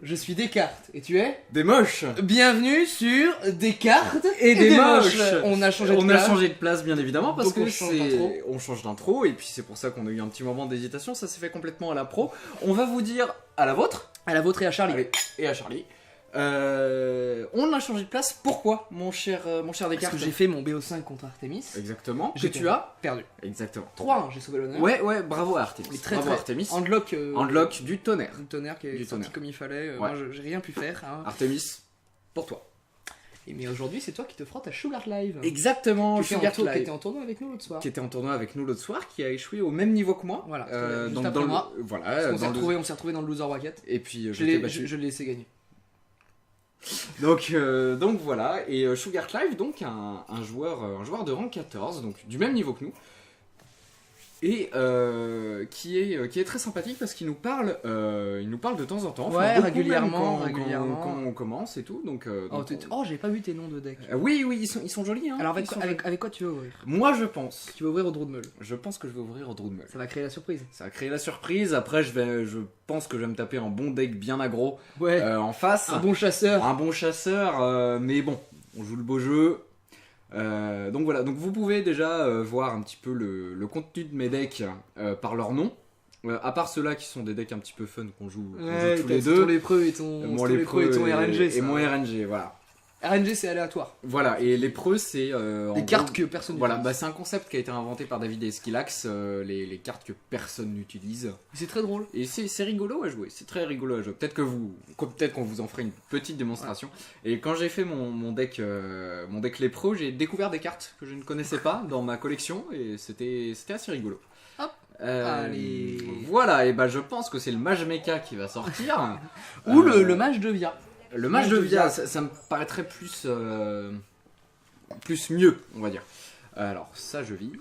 Je suis Descartes, et tu es Des moches. Bienvenue sur Descartes Et des moches. On a changé de On place. a changé de place, bien évidemment, parce Donc que on change d'intro, et puis c'est pour ça qu'on a eu un petit moment d'hésitation, ça s'est fait complètement à la pro. On va vous dire à la vôtre. À la vôtre et à Charlie. Allez, et à Charlie. On a changé de place, pourquoi, mon cher Parce Descartes? que j'ai fait mon BO5 contre Artemis. Exactement. J'ai Que tu as perdu. Exactement. 3-1, j'ai sauvé l'honneur. Ouais, bravo à Artemis. Mais très Bravo très. Artemis. Handlock. Handlock du tonnerre. Du tonnerre qui est Du sorti tonnerre. comme il fallait. Ouais. Moi, j'ai rien pu faire. Hein. Artemis, pour toi. Et mais aujourd'hui, c'est toi qui te frottes à Sugar Live. Exactement, Qui Sugar était Live. en tournoi avec nous l'autre soir. Qui était en tournoi avec nous l'autre soir, qui a échoué au même niveau que moi. Voilà, juste dans après le- moi. Voilà. Parce qu'on dans le- on s'est retrouvé dans le loser bracket. Et puis Je l'ai laissé gagner. Donc voilà, et Sugar Live, donc un joueur de rang 14, donc du même niveau que nous, et qui est très sympathique parce qu'il nous parle de temps en temps, Ouais, beaucoup régulièrement, même régulièrement. quand on commence et tout, donc J'ai pas vu tes noms de deck. oui, ils sont jolis, hein. Alors ils sont jolis. avec quoi tu veux ouvrir? Moi je pense Tu veux ouvrir au Drôle de Meule. que je vais ouvrir au Drôle-Meule. Ça va créer la surprise. Ça va créer la surprise, après je pense que je vais me taper un bon deck bien aggro Ouais. en face. Un bon chasseur. Un bon chasseur, mais bon, on joue le beau jeu. Donc voilà, donc vous pouvez déjà voir un petit peu le contenu de mes decks par leur nom. À part ceux-là qui sont des decks un petit peu fun qu'on joue tous les deux. Ton lépreux et ton, Mon ton lépreux et ton RNG. et ça. mon RNG, voilà. RNG c'est aléatoire. Voilà, et les preux c'est... en Des cartes gros, que personne Voilà, n'utilise. bah, c'est un concept qui a été inventé par David Esquilax, les cartes que personne n'utilise. C'est très drôle. Et c'est rigolo à jouer, c'est très rigolo à jouer. Peut-être qu'on vous en fera une petite démonstration. Ouais. Et quand j'ai fait mon deck lépreux, j'ai découvert des cartes que je ne connaissais pas dans ma collection et c'était assez rigolo. Hop. Allez. Voilà, et bah je pense que c'est le Mage Mecha qui va sortir. Ou le mage de Via. Le Mage de Via, ça me paraîtrait plus mieux, on va dire. Alors ça je vire.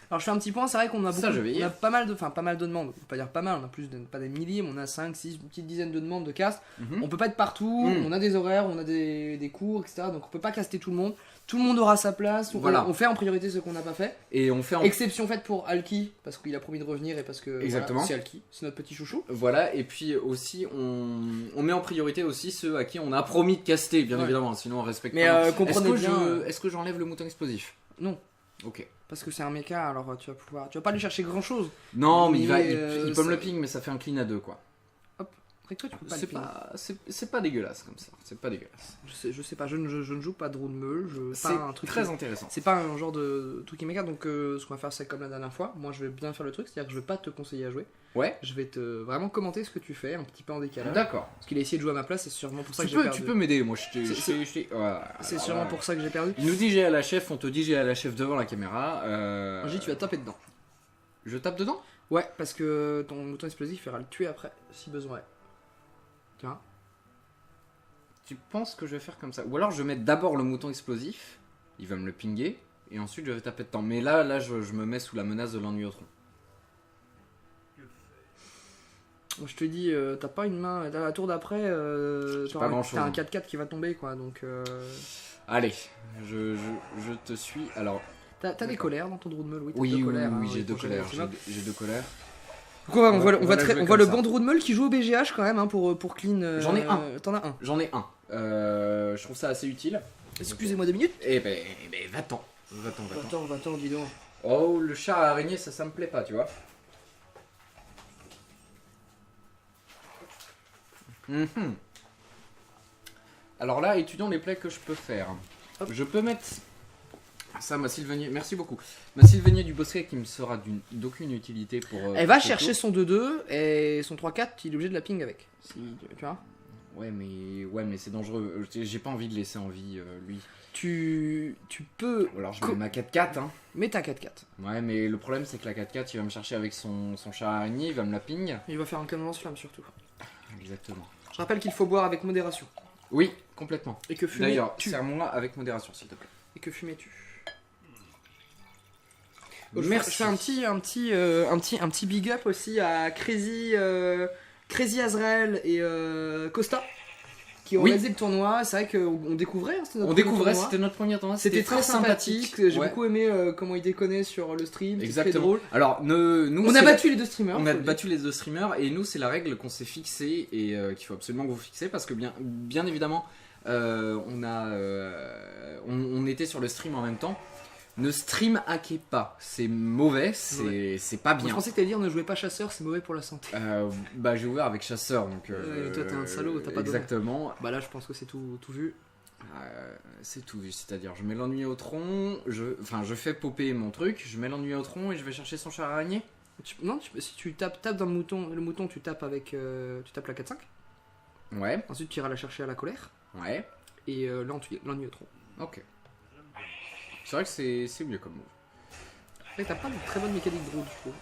Alors je fais un petit point, c'est vrai qu'on a Ça, je vais on a y pas mal de demandes. On peut pas dire pas mal, on a pas des milliers, mais on a 5, 6, une petite dizaine de demandes de cast. On peut pas être partout, on a des horaires, on a des cours, etc. Donc on peut pas caster tout le monde. Tout le monde aura sa place. Voilà. On fait en priorité ce qu'on n'a pas fait. Et on fait Exception faite pour Alki, parce qu'il a promis de revenir et parce que Exactement. voilà, c'est Alki, c'est notre petit chouchou. Voilà, et puis aussi on met en priorité aussi ceux à qui on a promis de caster, bien Ouais. évidemment, sinon on respecte Mais pas. comprenez bien. Est-ce que j'enlève le mouton explosif? Non. Ok. Parce que c'est un mecha, alors tu vas pas aller chercher grand chose. Non, mais il peut ça- me le ping, mais ça fait un clean à 2 quoi. Après toi, tu peux pas le ping. C'est pas dégueulasse comme ça, c'est pas dégueulasse. Je sais pas, je ne joue pas Drone Meule, C'est pas un truc très intéressant. c'est pas un genre de truc qui méga, donc ce qu'on va faire c'est comme la dernière fois. Moi je vais bien faire le truc, c'est-à-dire que je vais pas te conseiller à jouer. Ouais. Je vais te vraiment commenter ce que tu fais, un petit peu en décalage. D'accord. Parce qu'il a essayé de jouer à ma place, c'est sûrement pour ça que j'ai Tu perdu. peux m'aider, moi C'est c'est sûrement pour ça que j'ai perdu. Il nous dit j'ai à la chef, on te dit j'ai à la chef devant la caméra. Angie, tu vas taper dedans. Je tape dedans? Ouais, parce que ton mouton explosif ira le tuer après, si besoin est. Tu vois? Tu penses que je vais faire comme ça? Ou alors je vais mettre d'abord le mouton explosif, il va me le pinguer, et ensuite je vais taper dedans. Mais là je me mets sous la menace de l'ennui au tronc. Moi, je te dis, t'as pas une main, à la tour d'après, pas grand-chose. t'as un 4-4 qui va tomber quoi, donc... Allez, je te suis. Alors, T'as des colères dans ton Drone Meule, oui, t'as oui, deux colères, oui, hein, j'ai deux prochain colères. maximum. J'ai deux colères. Donc on voit on va la jouer le comme ça. bon Drone Meule qui joue au BGH quand même hein, pour clean. J'en ai un. T'en as un. J'en ai un. Je trouve ça assez utile. Excusez-moi 2 minutes. Eh ben, va-t'en. Va-t'en. Va-t'en, dis donc. Oh, le chat à araignée, ça me plaît pas, tu vois. Mhm. Alors là, étudions les plays que je peux faire. Hop. Je peux mettre ça, ma Sylvanie. Merci beaucoup. Ma Sylvanie du Bosquet qui me sera d'aucune utilité pour. Elle va pour ce chercher tour. son 2-2 et son 3-4, il est obligé de la ping avec. Si, tu vois. Ouais, mais c'est dangereux. J'ai pas envie de laisser en vie lui. Tu peux. Ou alors je mets ma 4-4. Hein. Mets ta 4-4. Ouais, mais le problème c'est que la 4-4, il va me chercher avec son chat araignée, il va me la ping. Il va faire un canon lance-flamme surtout. Exactement. Je rappelle qu'il faut boire avec modération. Oui, complètement. Et que fumer D'ailleurs, tue. serre-moi avec modération, s'il te plaît. Et que fumer tue. Merci. Je fais un petit big up aussi à Crazy Azrael et Costa qui ont réalisé le tournoi. C'est vrai qu'on découvrait. Hein, c'était notre premier tournoi. C'était très sympathique. J'ai beaucoup aimé comment ils déconnaient sur le stream. Exactement. C'était drôle. Alors, nous, on a battu les deux streamers. On a battu les deux streamers et nous, c'est la règle qu'on s'est fixée et qu'il faut absolument que vous fixiez parce que bien évidemment, on était sur le stream en même temps. Ne stream hackez pas, c'est mauvais, c'est pas bien. Je pensais que t'allais dire ne jouez pas chasseur, c'est mauvais pour la santé. J'ai ouvert avec chasseur donc. Toi t'es un salaud, t'as pas exactement. Bah là je pense que c'est tout vu. C'est tout vu, c'est-à-dire je mets l'ennui au tronc, je fais popper mon truc, je mets l'ennui au tronc et je vais chercher son char araignée. Si tu tapes dans le mouton tu tapes avec tu tapes la 4-5. Ouais. Ensuite tu iras la chercher à la colère. Ouais. Et l'ennui au tronc. Ok. C'est vrai que c'est mieux comme move. Après, t'as pas de très bonne mécanique Droud, je trouve.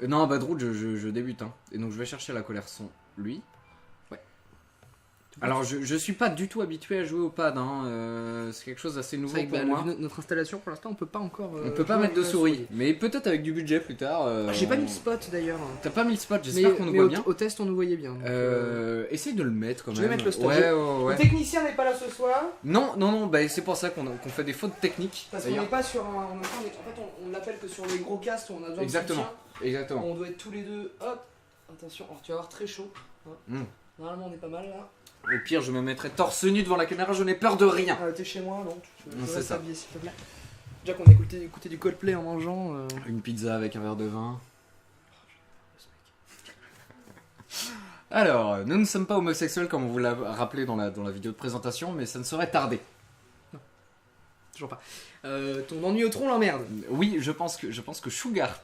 Non, bah Droud, je débute. Hein. Et donc je vais chercher la colère son lui. Ouais. Alors je suis pas du tout habitué à jouer au pad. Hein. C'est quelque chose d'assez nouveau pour moi. Notre installation, pour l'instant, on peut pas encore. On peut pas mettre de souris. Mais peut-être avec du budget plus tard. J'ai pas mis de spot d'ailleurs. T'as pas mis de spot, j'espère qu'on nous voit bien. Au test, on nous voyait bien. Essaye de le mettre quand même. Je vais mettre le stagiaire. Ouais. Le technicien n'est pas là ce soir. Non, bah, c'est pour ça qu'on fait des fautes techniques. Parce qu'on n'est pas sur un. En fait, on l'appelle que sur les gros casts où on a besoin de soutien. Exactement. On doit être tous les deux. Hop. Attention, alors tu vas avoir très chaud. Normalement, on est pas mal là. Au pire, je me mettrai torse nu devant la caméra, je n'ai peur de rien. T'es chez moi, donc c'est ça. S'il te plaît. Déjà qu'on a écouté du Coldplay en mangeant. Une pizza avec un verre de vin. Alors, nous ne sommes pas homosexuels comme on vous l'a rappelé dans la vidéo de présentation, mais ça ne saurait tarder. Non. Toujours pas. Ton ennui au tronc l'emmerde. Oui, je pense que Shugart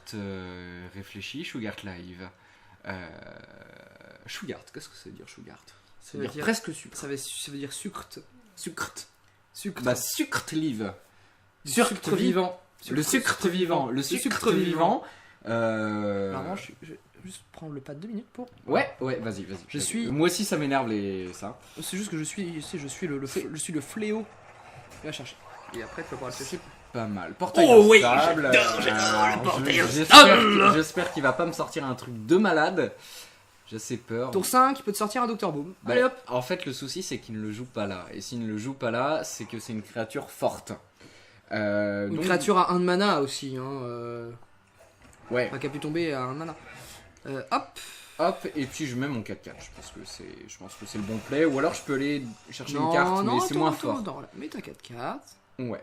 réfléchit, Shugart Live. Shugart, qu'est-ce que ça veut dire Shugart? Ça veut dire presque sucre. Ça veut dire sucre. Sucre. Bah, sucre live. Sucre vivant. Le sucre vivant. Le sucre vivant. Alors, je vais juste prendre le pad 2 minutes pour. Ouais, vas-y. Moi aussi, ça m'énerve ça. C'est juste que je suis le fléau. Il va chercher. Et après, tu vas pouvoir le chercher. Pas mal. Portail instable. J'adore le portail instable. J'espère qu'il va pas me sortir un truc de malade. J'ai assez peur. Tour 5, il peut te sortir un Dr Boom. Allez hop. En fait, le souci, c'est qu'il ne le joue pas là. Et s'il ne le joue pas là, c'est que c'est une créature forte. Une créature à 1 de mana aussi. Hein, Ouais. Enfin, qui a pu tomber à 1 de mana. Hop, et puis je mets mon 4-4. Je pense que c'est le bon play. Ou alors je peux aller chercher une carte, mais c'est moins fort. Non, mets ta 4-4. Ouais.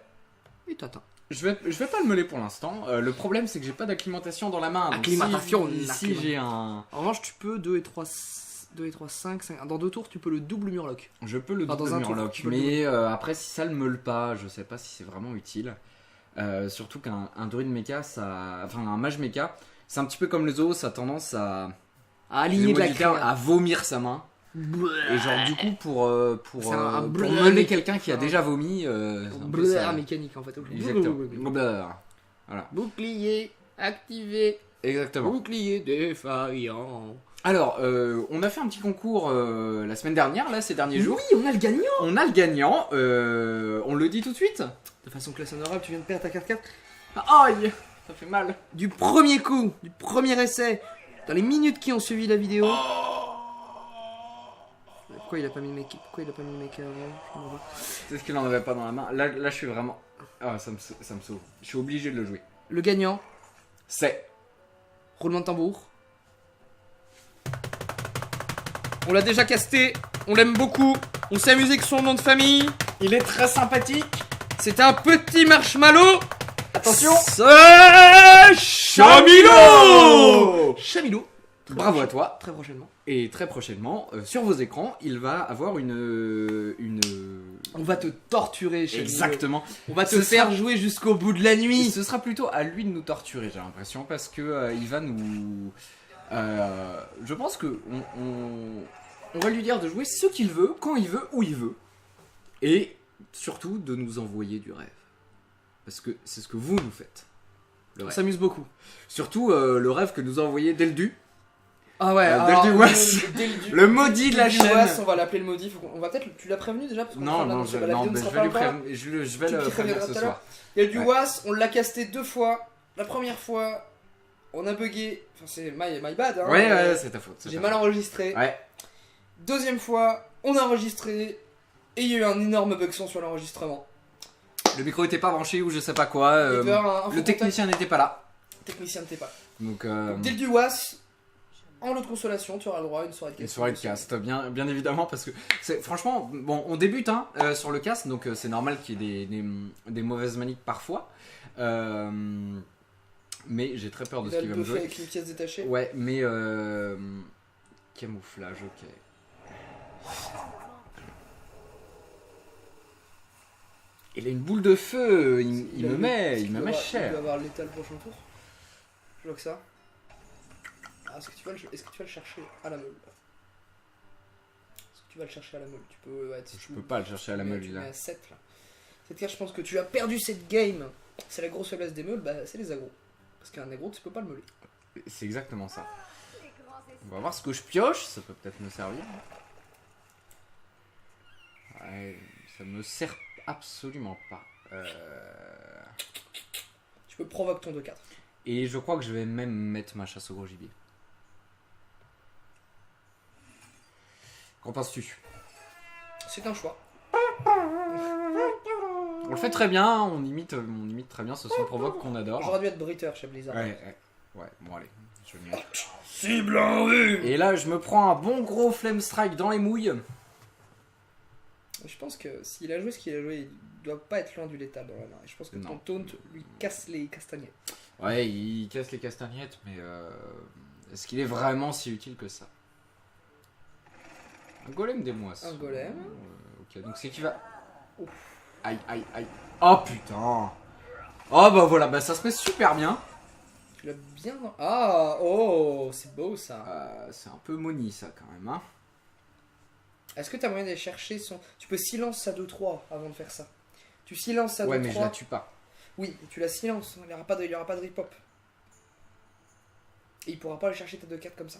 Et t'attends. Je vais pas le meuler pour l'instant. Le problème, c'est que j'ai pas d'acclimatation dans la main. Acclimatation. Si j'ai un. En revanche, tu peux 2 et 3, 5. Dans 2 tours, tu peux le double Murloc. Je peux le double Murloc, mais après, si ça le meule pas, je sais pas si c'est vraiment utile. Surtout qu'un druide mecha, un mage mecha, c'est un petit peu comme le zoo, ça a tendance à aligner de la crème, à vomir sa main. Et genre du coup pour mener quelqu'un qui a déjà vomi, c'est un mécanique en fait. Exactement. Voilà. Bouclier activé. Exactement. Bouclier défaillant. Alors, on a fait un petit concours la semaine dernière, là, ces derniers jours. Oui, on a le gagnant. On le dit tout de suite. De façon classe honorable, tu viens de perdre ta carte 4. Aïe, ça fait mal. Du premier coup, du premier essai, dans les minutes qui ont suivi la vidéo. Pourquoi il a pas mis le mec avant? C'est ce qu'il en avait pas dans la main. Là je suis vraiment. Ah, ça me sauve. Je suis obligé de le jouer. Le gagnant, c'est. Roulement de tambour. On l'a déjà casté, on l'aime beaucoup, on s'est amusé avec son nom de famille. Il est très sympathique. C'est un petit marshmallow. Attention. C'est Chamilo. Bravo à toi. Très prochainement. Et très prochainement, sur vos écrans, il va avoir une... On va te torturer, Chamilo. Exactement. On va te faire jouer jusqu'au bout de la nuit. Ce sera plutôt à lui de nous torturer, j'ai l'impression, parce que il va nous... je pense que on va lui dire de jouer ce qu'il veut, quand il veut, où il veut. Et surtout de nous envoyer du rêve. Parce que c'est ce que vous nous faites. On s'amuse beaucoup. Surtout le rêve que nous a envoyé Deldu. Ah ouais, le maudit de la chaîne. On va l'appeler le maudit. On va peut-être. Tu l'as prévenu déjà parce Non, je vais le prévenir ce soir. Il y a du Was, on l'a casté 2 fois. La première fois, on a bugué. Enfin, c'est my bad. Hein, ouais, c'est ta faute. J'ai mal enregistré. Ouais. Deuxième fois, on a enregistré. Et il y a eu un énorme bug son sur l'enregistrement. Le micro était pas branché ou je sais pas quoi. Il doit y avoir un faux Le technicien n'était pas là. Le technicien n'était pas. Donc, Dès le Duwas, en lot de consolation, tu auras le droit à une soirée de cast. une soirée de cast, bien évidemment, parce que franchement, bon, on débute hein, sur le cast, donc c'est normal qu'il y ait des mauvaises maniques parfois. Mais j'ai très peur de ce qu'il va me jouer. Avec une pièce détachée. Ouais, mais camouflage, ok. Il a une boule de feu, il me met cher. Il va avoir l'état le prochain tour. Je vois que ça. Ah, est-ce que tu vas le chercher à la meule? Est-ce que tu vas le chercher à la meule? Tu peux. Ouais, je peux pas le chercher à la meule, tu là. mets à 7 là. Cette carte, je pense que tu as perdu cette game. C'est la grosse faiblesse des meules, bah c'est les agros. Parce qu'un agro, tu peux pas le meuler. C'est exactement ça. On va voir ce que je pioche, ça peut peut-être me servir. Ouais, ça me sert absolument pas. Tu peux provoquer ton 2-4. Et je crois que je vais même mettre ma chasse au gros gibier. Qu'en penses-tu? C'est un choix. On le fait très bien, on imite très bien ce son provoque qu'on adore. J'aurais dû être Britter chez Blizzard. Ouais, bon allez, je vais le mettre. Cible en vue. Et là, je me prends un bon gros flame strike dans les mouilles. Je pense que s'il a joué ce qu'il a joué, il doit pas être loin du létal dans la main. Je pense que ton taunt lui casse les castagnettes. Ouais, il casse les castagnettes, mais est-ce qu'il est vraiment si utile que ça? Un golem des mois. Un golem. Ok, donc c'est qui va... Aïe, aïe, aïe. Oh putain. Oh bah voilà, bah ça se met super bien. Tu l'as bien... Ah, oh, c'est beau ça. C'est un peu moni ça quand même, hein. Est-ce que tu as moyen d'aller chercher son... Tu peux silence sa 2-3 avant de faire ça. Tu silences sa 2-3. Ouais, mais je la tue pas. Oui, tu la silences, il n'y aura pas de rip-hop. Et il pourra pas aller chercher ta 2-4 comme ça.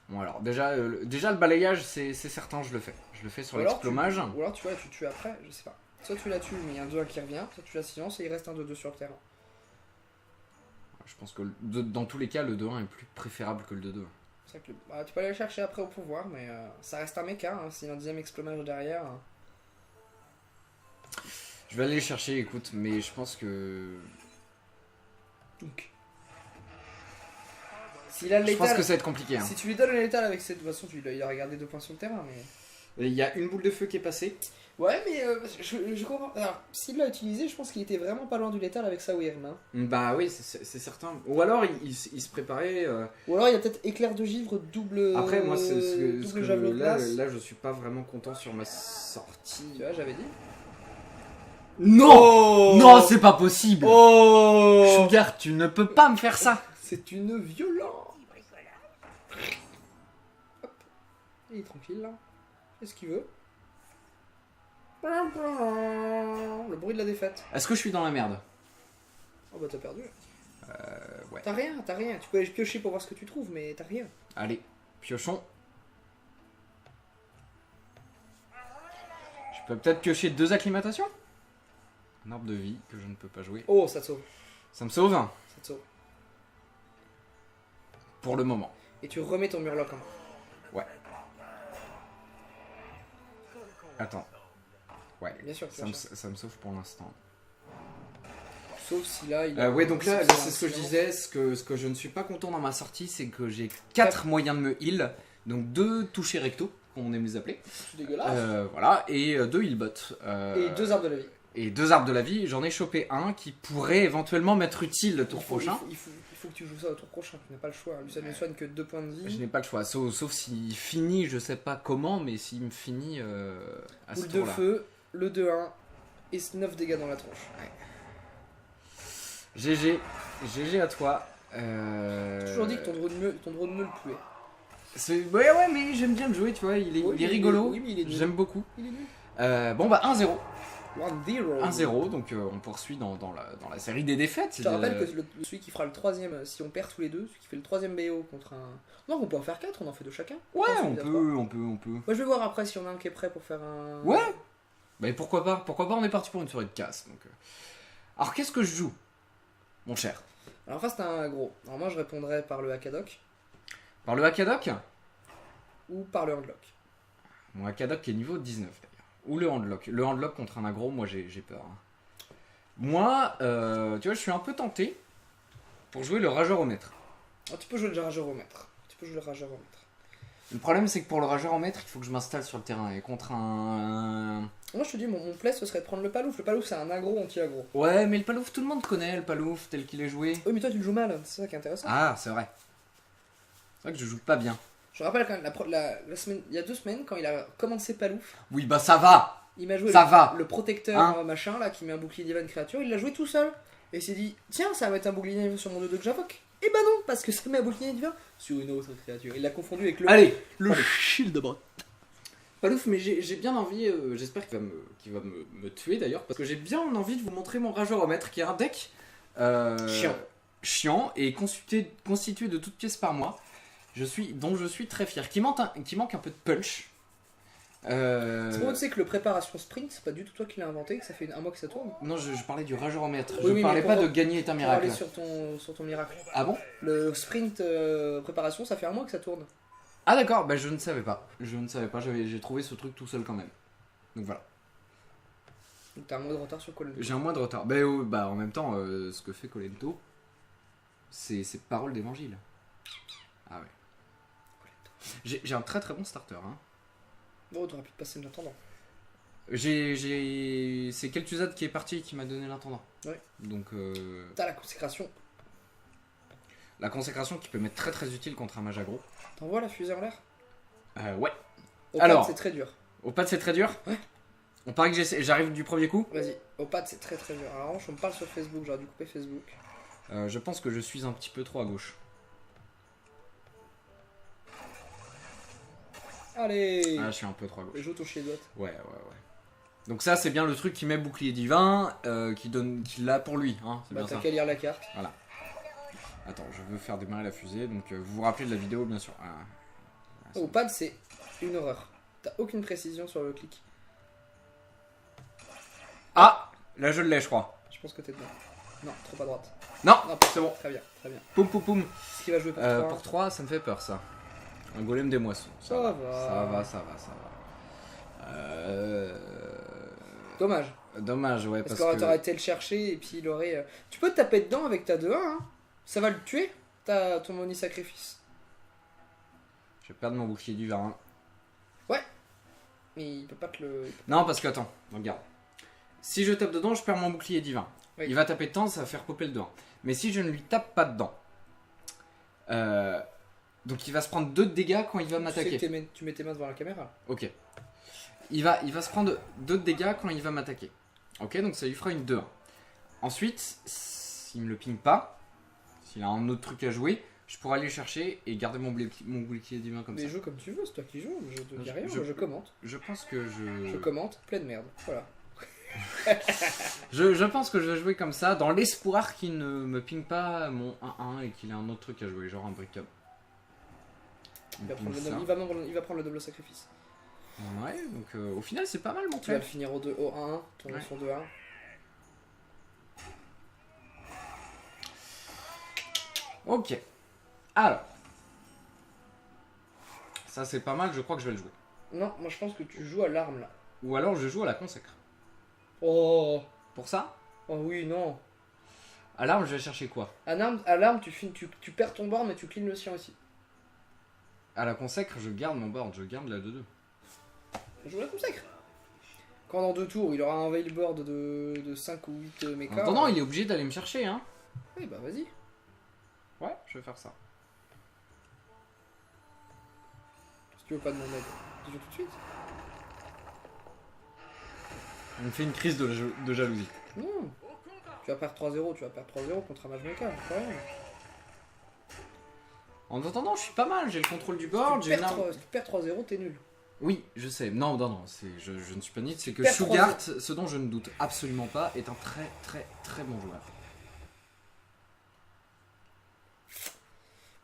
Bon alors, déjà le balayage, c'est certain, je le fais. Je le fais sur l'explomage. Ou alors tu vois, tu tues après, je sais pas. Soit tu la tues, mais il y a un 2-1 qui revient, soit tu la silences et il reste un 2-2 sur le terrain. Je pense que dans tous les cas, le 2-1 est plus préférable que le 2-2. C'est vrai que tu peux aller le chercher après au pouvoir, mais ça reste un mecha, hein, s'il y a un deuxième explomage derrière. Je vais aller le chercher, écoute, mais je pense que... Donc. S'il a le létal, je pense que ça va être compliqué. Hein. Si tu lui donnes le létal avec cette... De toute façon, il a regardé 2 points sur le terrain, mais... Il y a une boule de feu qui est passée. Ouais, mais je comprends. Alors, s'il l'a utilisé, je pense qu'il était vraiment pas loin du létal avec sa Wyrm. Hein. Bah oui, c'est certain. Ou alors il se préparait. Ou alors il y a peut-être éclair de givre double. Après, moi, ce que là, je suis pas vraiment content sur ma sortie. Tu vois, j'avais dit. Non, oh non, c'est pas possible. Oh Sugar, tu ne peux pas me faire ça. C'est une violence. Hop. Il est tranquille là. Qu'est ce qu'il veut? Le bruit de la défaite. Est-ce que je suis dans la merde? Oh bah t'as perdu. Ouais. T'as rien. Tu peux aller piocher pour voir ce que tu trouves, mais t'as rien. Allez, piochons. Je peux peut-être piocher 2 acclimatations? Un arbre de vie que je ne peux pas jouer. Oh, ça te sauve. Ça me sauve. Ça te sauve. Pour le moment. Et tu remets ton murloc en main. Ouais. Attends. Ouais, bien sûr, ça me sauve pour l'instant. Sauf si là, ouais, donc là, c'est ce que je disais. Ce que je ne suis pas content dans ma sortie, c'est que j'ai 4 moyens de me heal. Donc 2 touchés recto, comme on aime les appeler. C'est dégueulasse. Voilà, et 2 healbot. Et 2 arbres de la vie. Et 2 arbres de la vie, j'en ai chopé un qui pourrait éventuellement m'être utile le tour prochain. Il faut que tu joues ça au tour prochain, tu n'as pas le choix. Lui, ça ne soigne que 2 points de vie. Je n'ai pas le choix, sauf s'il finit, je sais pas comment, mais s'il me finit à ce tour-là. Boule de feu, le 2-1 et 9 dégâts dans la tronche. Ouais. GG à toi. J'ai toujours dit que ton drone me le puait. Ouais, mais j'aime bien le jouer, tu vois, il est rigolo. J'aime beaucoup. Il est nul. Bon bah 1-0. 1-0. 1-0, donc on poursuit dans la série des défaites. Je te rappelle que celui qui fera le 3ème, si on perd tous les deux, celui qui fait le 3ème BO contre un... Non, on peut en faire 4, on en fait 2 chacun. Ouais, on peut. Moi je vais voir après si on a un qui est prêt pour faire un... Ouais. Bah pourquoi pas, on est parti pour une soirée de casse. Donc... Alors qu'est-ce que je joue, mon cher? Alors face t'as un gros. Alors moi je répondrais par le Hakadoc. Par le Hakadoc? Ou par le Handlock. Mon Akadok qui est niveau 19 d'ailleurs. Ou le handlock. Le handlock contre un aggro, moi j'ai peur. Hein. Moi, tu vois, je suis un peu tenté pour jouer le rageur au maître. Oh, tu peux jouer le rageur au maître. Le problème, c'est que pour le rageur au maître, il faut que je m'installe sur le terrain. Et contre un. Moi, je te dis, mon play, ce serait de prendre le palouf. Le palouf, c'est un aggro anti-aggro. Ouais, mais le palouf, tout le monde connaît le palouf tel qu'il est joué. Oui, mais toi, tu le joues mal. C'est ça qui est intéressant. Ah, c'est vrai. C'est vrai que je joue pas bien. Je rappelle quand même, la semaine, il y a 2 semaines, quand il a commencé palouf, Oui, bah ça va. il m'a joué Ça va. le protecteur Hein machin, là, qui met un bouclier divine créature. Il l'a joué tout seul. Et il s'est dit, tiens, ça va mettre un bouclier divin sur mon 2-2 que j'invoque. Et bah non, parce que ça met un bouclier divin sur une autre créature. Il l'a confondu avec Allez, le shield de bras. palouf, mais j'ai bien envie, j'espère qu'il va me tuer d'ailleurs, parce que j'ai bien envie de vous montrer mon rageur au maître, qui est un deck chiant et constitué de toutes pièces par mois, dont je suis très fier, qui manque un peu de punch. C'est bon, tu sais que le préparation sprint, c'est pas du tout toi qui l'as inventé, que ça fait un mois que ça tourne. Non, je parlais du rageur au maître, Oui, je oui, parlais mais pas pour- de gagner est un Pour miracle. aller sur ton miracle. Ah bon? Le sprint préparation, ça fait un mois que ça tourne. Ah d'accord, bah je ne savais pas, j'ai trouvé ce truc tout seul quand même. Donc voilà. Donc t'as un mois de retard sur Colin. J'ai un mois de retard. Bah en même temps, ce que fait Colento, c'est parole d'évangile. Ah ouais. J'ai un très très bon starter. Hein. Bon, t'aurais pu te passer l'intendant. C'est Kel'Thuzad qui est parti qui m'a donné l'intendant. Ouais. Donc T'as la consécration. la consécration qui peut m'être très très utile contre un mage aggro. T'envoies la fusée en l'air. Ouais. Au Alors. pad, c'est très dur. Au pad c'est très dur. Ouais. On paraît que j'arrive du premier coup. Vas-y, au pad, c'est très très dur. Alors, en revanche, on me parle sur Facebook, j'aurais dû couper Facebook. Je pense que je suis un petit peu trop à gauche. Allez, Ah, je suis un peu trop à gauche. joue ton chier de Ouais. Donc ça c'est bien le truc qui met bouclier divin, qui l'a pour lui, hein, c'est Bah, bien t'as ça. qu'à lire la carte. Attends, je veux faire démarrer la fusée, donc vous vous rappelez de la vidéo bien sûr. Au pad, c'est une horreur. T'as aucune précision sur le clic. Ah, là je l'ai je crois. Je pense que t'es dedans. Non, trop à droite. Non, Non, c'est bon. Très bien, très bien. Poum poum poum. Ce qui va jouer pour toi. Pour 3, ça me fait peur ça. Un golem des moissons. Ça va. Ça va. Dommage. Dommage, ouais, Parce parce que t'aurais que... été le chercher et puis il aurait. Tu peux te taper dedans avec ta 2-1, hein. Ça va le tuer, ton Oni sacrifice. Je vais perdre mon bouclier divin. Hein. Mais il peut pas te le. Non, parce que attends, regarde. Si je tape dedans, je perds mon bouclier divin. Oui. Il va taper dedans, ça va faire popper le 2-1. Mais si je ne lui tape pas dedans, donc il va se prendre 2 de dégâts quand il va Tu sais m'attaquer. que tu mets tes mains devant la caméra. Ok. Il va se prendre 2 de dégâts quand il va m'attaquer. Ok, donc ça lui fera une 2-1. Ensuite, s'il me le ping pas, s'il a un autre truc à jouer, je pourrais aller chercher et garder mon bouclier divin comme Mais ça. joue comme tu veux, c'est toi qui joues. Je te dis Je- rien, je- moi je commente. Je pense que Je commente, pleine merde. Voilà. Je pense que je vais jouer comme ça, dans l'espoir qu'il ne me ping pas mon 1-1 et qu'il ait un autre truc à jouer, genre un brick up. Il va prendre le double sacrifice. Ouais, donc au final c'est pas mal mon Tu vas le truc. finir au 1-1, tourner Ouais. son 2-1. Ok. Alors. Ça c'est pas mal, je crois que je vais le jouer. Non, moi je pense que tu joues à l'arme là. Ou alors je joue à la consacre. Oh, Pour ça, oh oui, non. à l'arme je vais chercher quoi? À l'arme, tu perds ton board, mais tu clean le sien aussi. À la consacre, je garde mon board, je garde la 2-2. Joue la consacre. Quand dans 2 tours, il aura un veil board de 5 ou 8 En mechas. attendant, il est obligé d'aller me chercher, hein. Oui, bah vas-y. Ouais, je vais faire ça. Si tu veux pas de mon aide, tu joues tout de suite. Il me fait une crise de jalousie. Non. Tu vas perdre 3-0, tu vas perdre 3-0 contre un match mecha, c'est pas rien. En attendant, je suis pas mal, j'ai le contrôle du board, Si j'ai tu une arme. perds 3-0, t'es nul. Oui, je sais. Non, je ne suis pas nul. C'est que perds Shugart, ce dont je ne doute absolument pas, est un très très très bon joueur.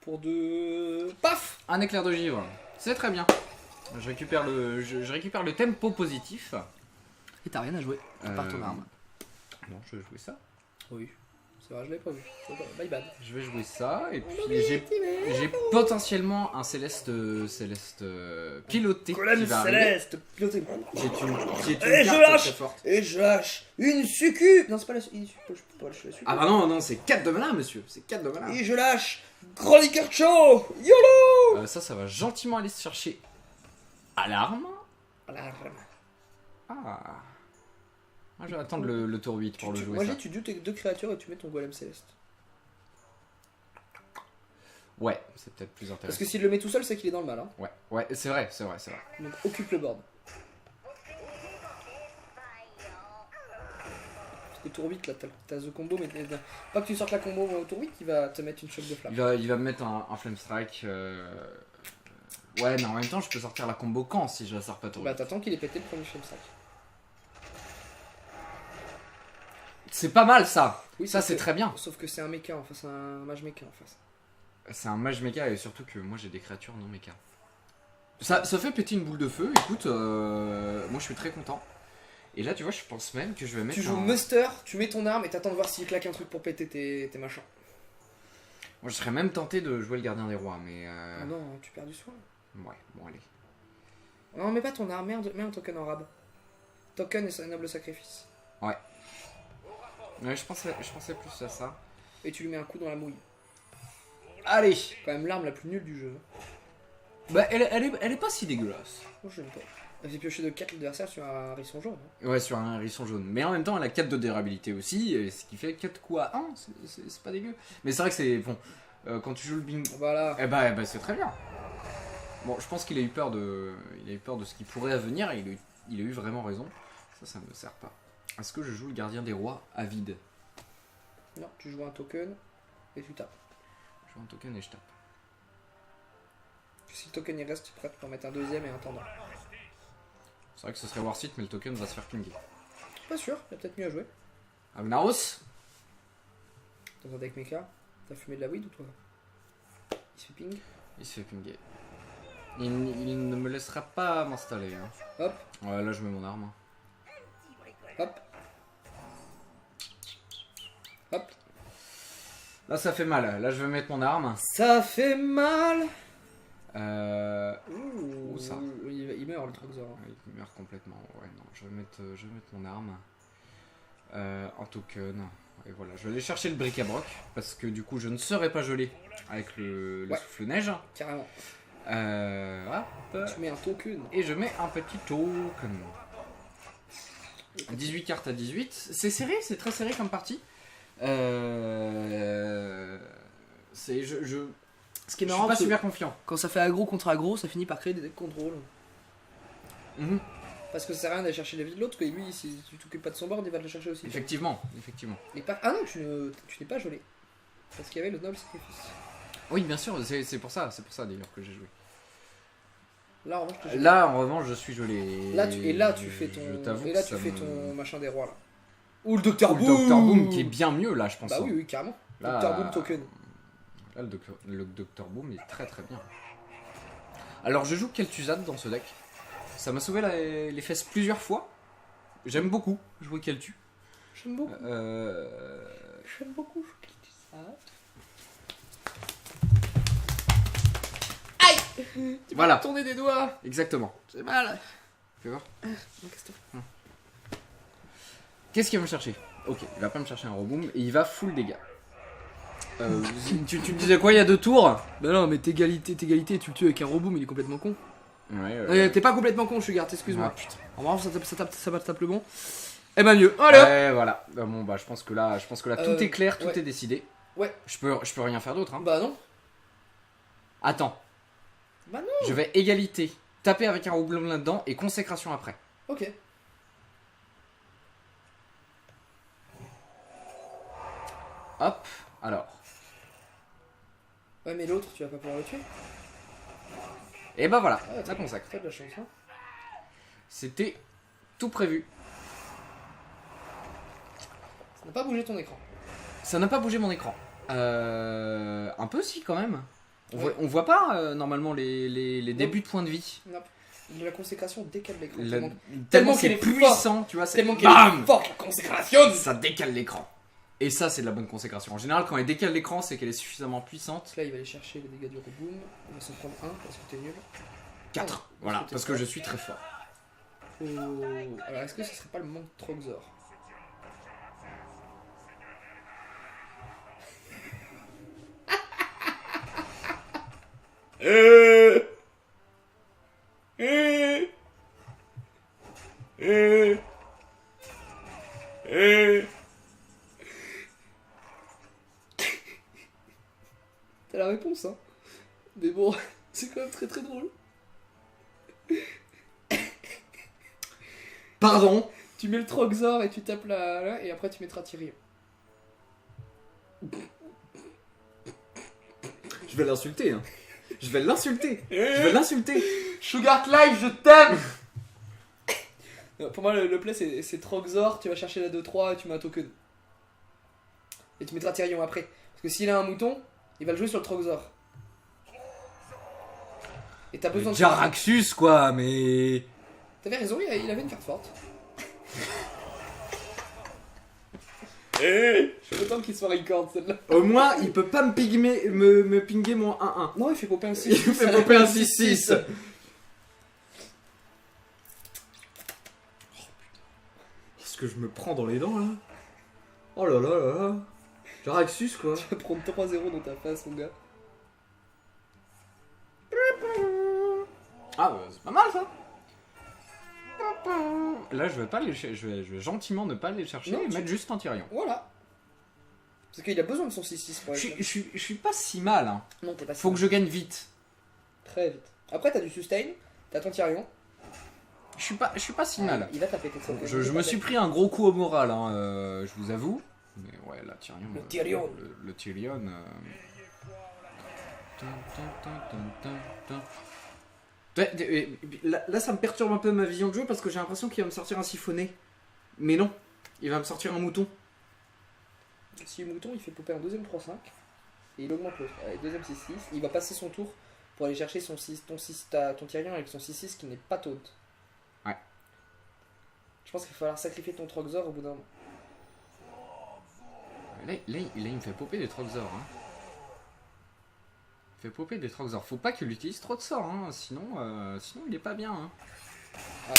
Pour de... Paf. Un éclair de givre, c'est très bien. Je récupère le tempo positif. Et t'as rien à jouer, Euh, ton arme. Non, je vais jouer ça. Oui. C'est vrai, je l'avais pas vu. My bad. Je vais jouer ça, et puis j'ai potentiellement un Céleste piloté Golem qui va arriver, Céleste piloté. qui est une Et je carte lâche. très forte. Et je lâche une succube. Non, c'est pas la succube. Je peux pas lâcher la succube. Ah bah non, c'est 4 de mana, monsieur, c'est 4 de mana. Et je lâche Grolikercho. YOLO. Ça va gentiment aller se chercher Alarme. Alarme. Ah, je vais attendre le tour 8 pour le jouer. Moi, ça. tu joues tes 2 créatures et tu mets ton golem céleste. Ouais, c'est peut-être plus Parce intéressant. que s'il le met tout seul, c'est qu'il est dans le mal. Hein. Ouais, c'est vrai. Donc occupe le board. Parce que tour 8, là, t'as The Combo, mais pas que tu sortes la combo au tour 8, il va te mettre une choc de flamme. Il va me mettre un Flame Strike. Ouais, mais en même temps, je peux sortir la combo quand si je la sors pas tour 8. Bah, t'attends qu'il ait pété le premier Flame Strike. C'est pas mal ça. Oui, Ça, c'est très bien. Sauf que c'est un mecha en face, un mage mecha en face. C'est un mage mecha et surtout que moi j'ai des créatures non mecha. Ça fait péter une boule de feu, écoute, moi je suis très content. Et là tu vois, je pense même que je vais mettre Tu joues Muster, tu mets ton arme et t'attends de voir s'il claque un truc pour péter tes machins. Moi je serais même tenté de jouer le gardien des rois, mais... Ah non, tu perds du soin. Ouais, bon allez. Non, mets pas ton arme, mets un token en rab. Token et un noble sacrifice. Ouais, je pensais plus à ça. Et tu lui mets un coup dans la mouille. Allez. Quand même l'arme la plus nulle du jeu. Bah elle est pas si dégueulasse. Moi je l'aime pas. Elle fait piocher de 4 l'adversaire sur un hérisson jaune. Ouais, sur un hérisson jaune. Mais en même temps, elle a 4 de durabilité aussi, et ce qui fait 4 coups à 1, c'est pas dégueu. Mais c'est vrai que c'est... Bon, quand tu joues le bingo... Voilà. Eh bah c'est très bien. Bon, je pense qu'il a eu peur de... ce qui pourrait advenir, et il a eu vraiment raison. Ça me sert pas. Est-ce que je joue le gardien des rois à vide? Non, tu joues un token et tu tapes. Je joue un token et je tape. Si le token il reste, tu es prêt pour mettre un deuxième et un tendant. C'est vrai que ce serait worth it, mais le token va se faire pinguer. Pas sûr, il y a peut-être mieux à jouer. Agnaros. Dans un deck mecha, t'as fumé de la weed ou toi? Il se fait ping. Il se fait pinguer. Il ne me laissera pas m'installer. Hein. Hop. Ouais, là je mets mon arme. Hop. Hop. Là ça fait mal, là je vais mettre mon arme. Ça fait mal. Ouh, ça. Il meurt le Troxor. Il meurt complètement. Ouais, non, je vais mettre mon arme. En token. Et voilà, je vais aller chercher le bric-à-broc. Parce que du coup, je ne serai pas gelé avec le souffle-neige. Carrément. Hop. Tu mets un token. Et je mets un petit token. 18 cartes à 18. C'est serré, c'est très serré comme partie. C'est. Ce qui est Je marrant, suis pas c'est super confiant. quand ça fait aggro contre aggro, ça finit par créer des decks contrôle. Parce que ça sert à rien d'aller chercher la vie de l'autre, que lui, si tu t'occupes pas de son board, il va te le chercher aussi. Effectivement. Et pas... Ah non, tu n'es pas gelé. Parce qu'il y avait le noble sacrifice. Oui, bien sûr, c'est pour ça d'ailleurs que j'ai joué. Là, en revanche, t'es gelé. Là, en revanche, je suis gelé. Là, tu fais ton. Je t'avoue Et là, que tu ça fais me- ton machin des rois là. Ou le Docteur Ou le Boom. Dr Boom qui est bien mieux là, je pense. Bah oui, carrément. Là, Docteur Boom token. Là, le Dr Boom est très très bien. Alors, je joue Kel'Thuzad dans ce deck. Ça m'a sauvé les fesses plusieurs fois. J'aime beaucoup jouer Kel'Thu. J'aime beaucoup. J'aime beaucoup jouer Aïe. Tu Voilà. vas tourner des doigts. Exactement. J'ai mal. Fais voir. Non, casse-toi. Qu'est-ce qu'il va me chercher? Ok, il va pas me chercher un reboom et il va full dégâts. Tu me disais quoi il y a 2 tours? Bah non, mais t'égalité, tu le tues avec un reboom, il est complètement con. Ouais. T'es pas complètement con, Sugar, excuse-moi. Ah, putain. En vrai, ça tape le bon. Eh ben mieux. Allez hop. Ouais, voilà. Bon, bah, je pense que là, tout est clair, tout ouais. est décidé. Ouais. Je peux rien faire d'autre. Hein. Bah non. Attends. Bah non. Je vais égalité. Taper avec un roublon là-dedans et consécration après. Ok. Hop. Alors. Ouais, mais l'autre, tu vas pas pouvoir le tuer. Et bah voilà, Ah, ça consacre. T'as de la chance, hein. C'était tout prévu. Ça n'a pas bougé ton écran. Ça n'a pas bougé mon écran. Un peu si quand même. Ouais. On voit pas normalement les débuts de points de vie. Non. La consécration décale l'écran. Tellement tellement c'est qu'il est puissant, tu vois. Tellement qu'il Bam est forte la consécration. Ça décale l'écran. Et ça, c'est de la bonne consécration. En général, quand elle décale l'écran, c'est qu'elle est suffisamment puissante. Là, il va aller chercher les dégâts du reboom. On va s'en prendre un parce que t'es nul. 4. Ah, Voilà, parce que je suis très fort. Oh. Alors, est-ce que ce serait pas le manque de Troxor? T'as la réponse, hein. Mais bon, c'est quand même très très drôle. Pardon. Tu mets le Troxor et tu tapes là, et après tu mettras Tyrion. Je vais l'insulter, hein. Je vais l'insulter. Je vais l'insulter. Sugar Life, je t'aime. Pour moi, le play c'est Troxor, tu vas chercher la 2-3 et tu mets un token. Et tu mettras Tyrion après. Parce que s'il a un mouton, il va le jouer sur le Troxor. Et t'as besoin de. Jaraxxus, quoi, mais. T'avais raison, il avait une carte forte. Je suis content qu'il soit record celle-là. Au moins, il peut pas me pinguer mon 1-1. Non, il fait popper un 6. Il fait popper un 6-6. Qu'est-ce que je me prends dans les dents, là? Oh là là là là. Jaraxxus, quoi. Tu vas prendre 3-0 dans ta face, mon gars. Ah, bah, c'est pas mal, ça. Là, je vais pas les je vais gentiment ne pas les chercher Non, et mettre juste un Tyrion. Voilà. Parce qu'il a besoin de son 6-6 pour être. Je suis pas si mal, hein. Non, t'es pas si Faut mal. que je gagne vite. Très vite. Après, t'as du sustain, t'as ton Tyrion. Je suis pas si mal. Il va taper tes trucs. Je me suis pris un gros coup au moral, hein, je vous avoue. Mais ouais, là, Tyrion. Le Tyrion. Le Tyrion. Là, ça me perturbe un peu ma vision de jeu parce que j'ai l'impression qu'il va me sortir un siphonné. Mais non, il va me sortir un mouton. Si le mouton il fait popper un deuxième 3-5 et il augmente le deuxième 6-6, il va passer son tour pour aller chercher ton Tyrion avec son 6-6 qui n'est pas taunt. Ouais. Je pense qu'il va falloir sacrifier ton Troxor au bout d'un moment. Là, il me fait popper des Troxors. Hein. Il fait popper des Troxors. Faut pas qu'il utilise trop de sorts, hein, sinon il est pas bien. Hein. Ouais.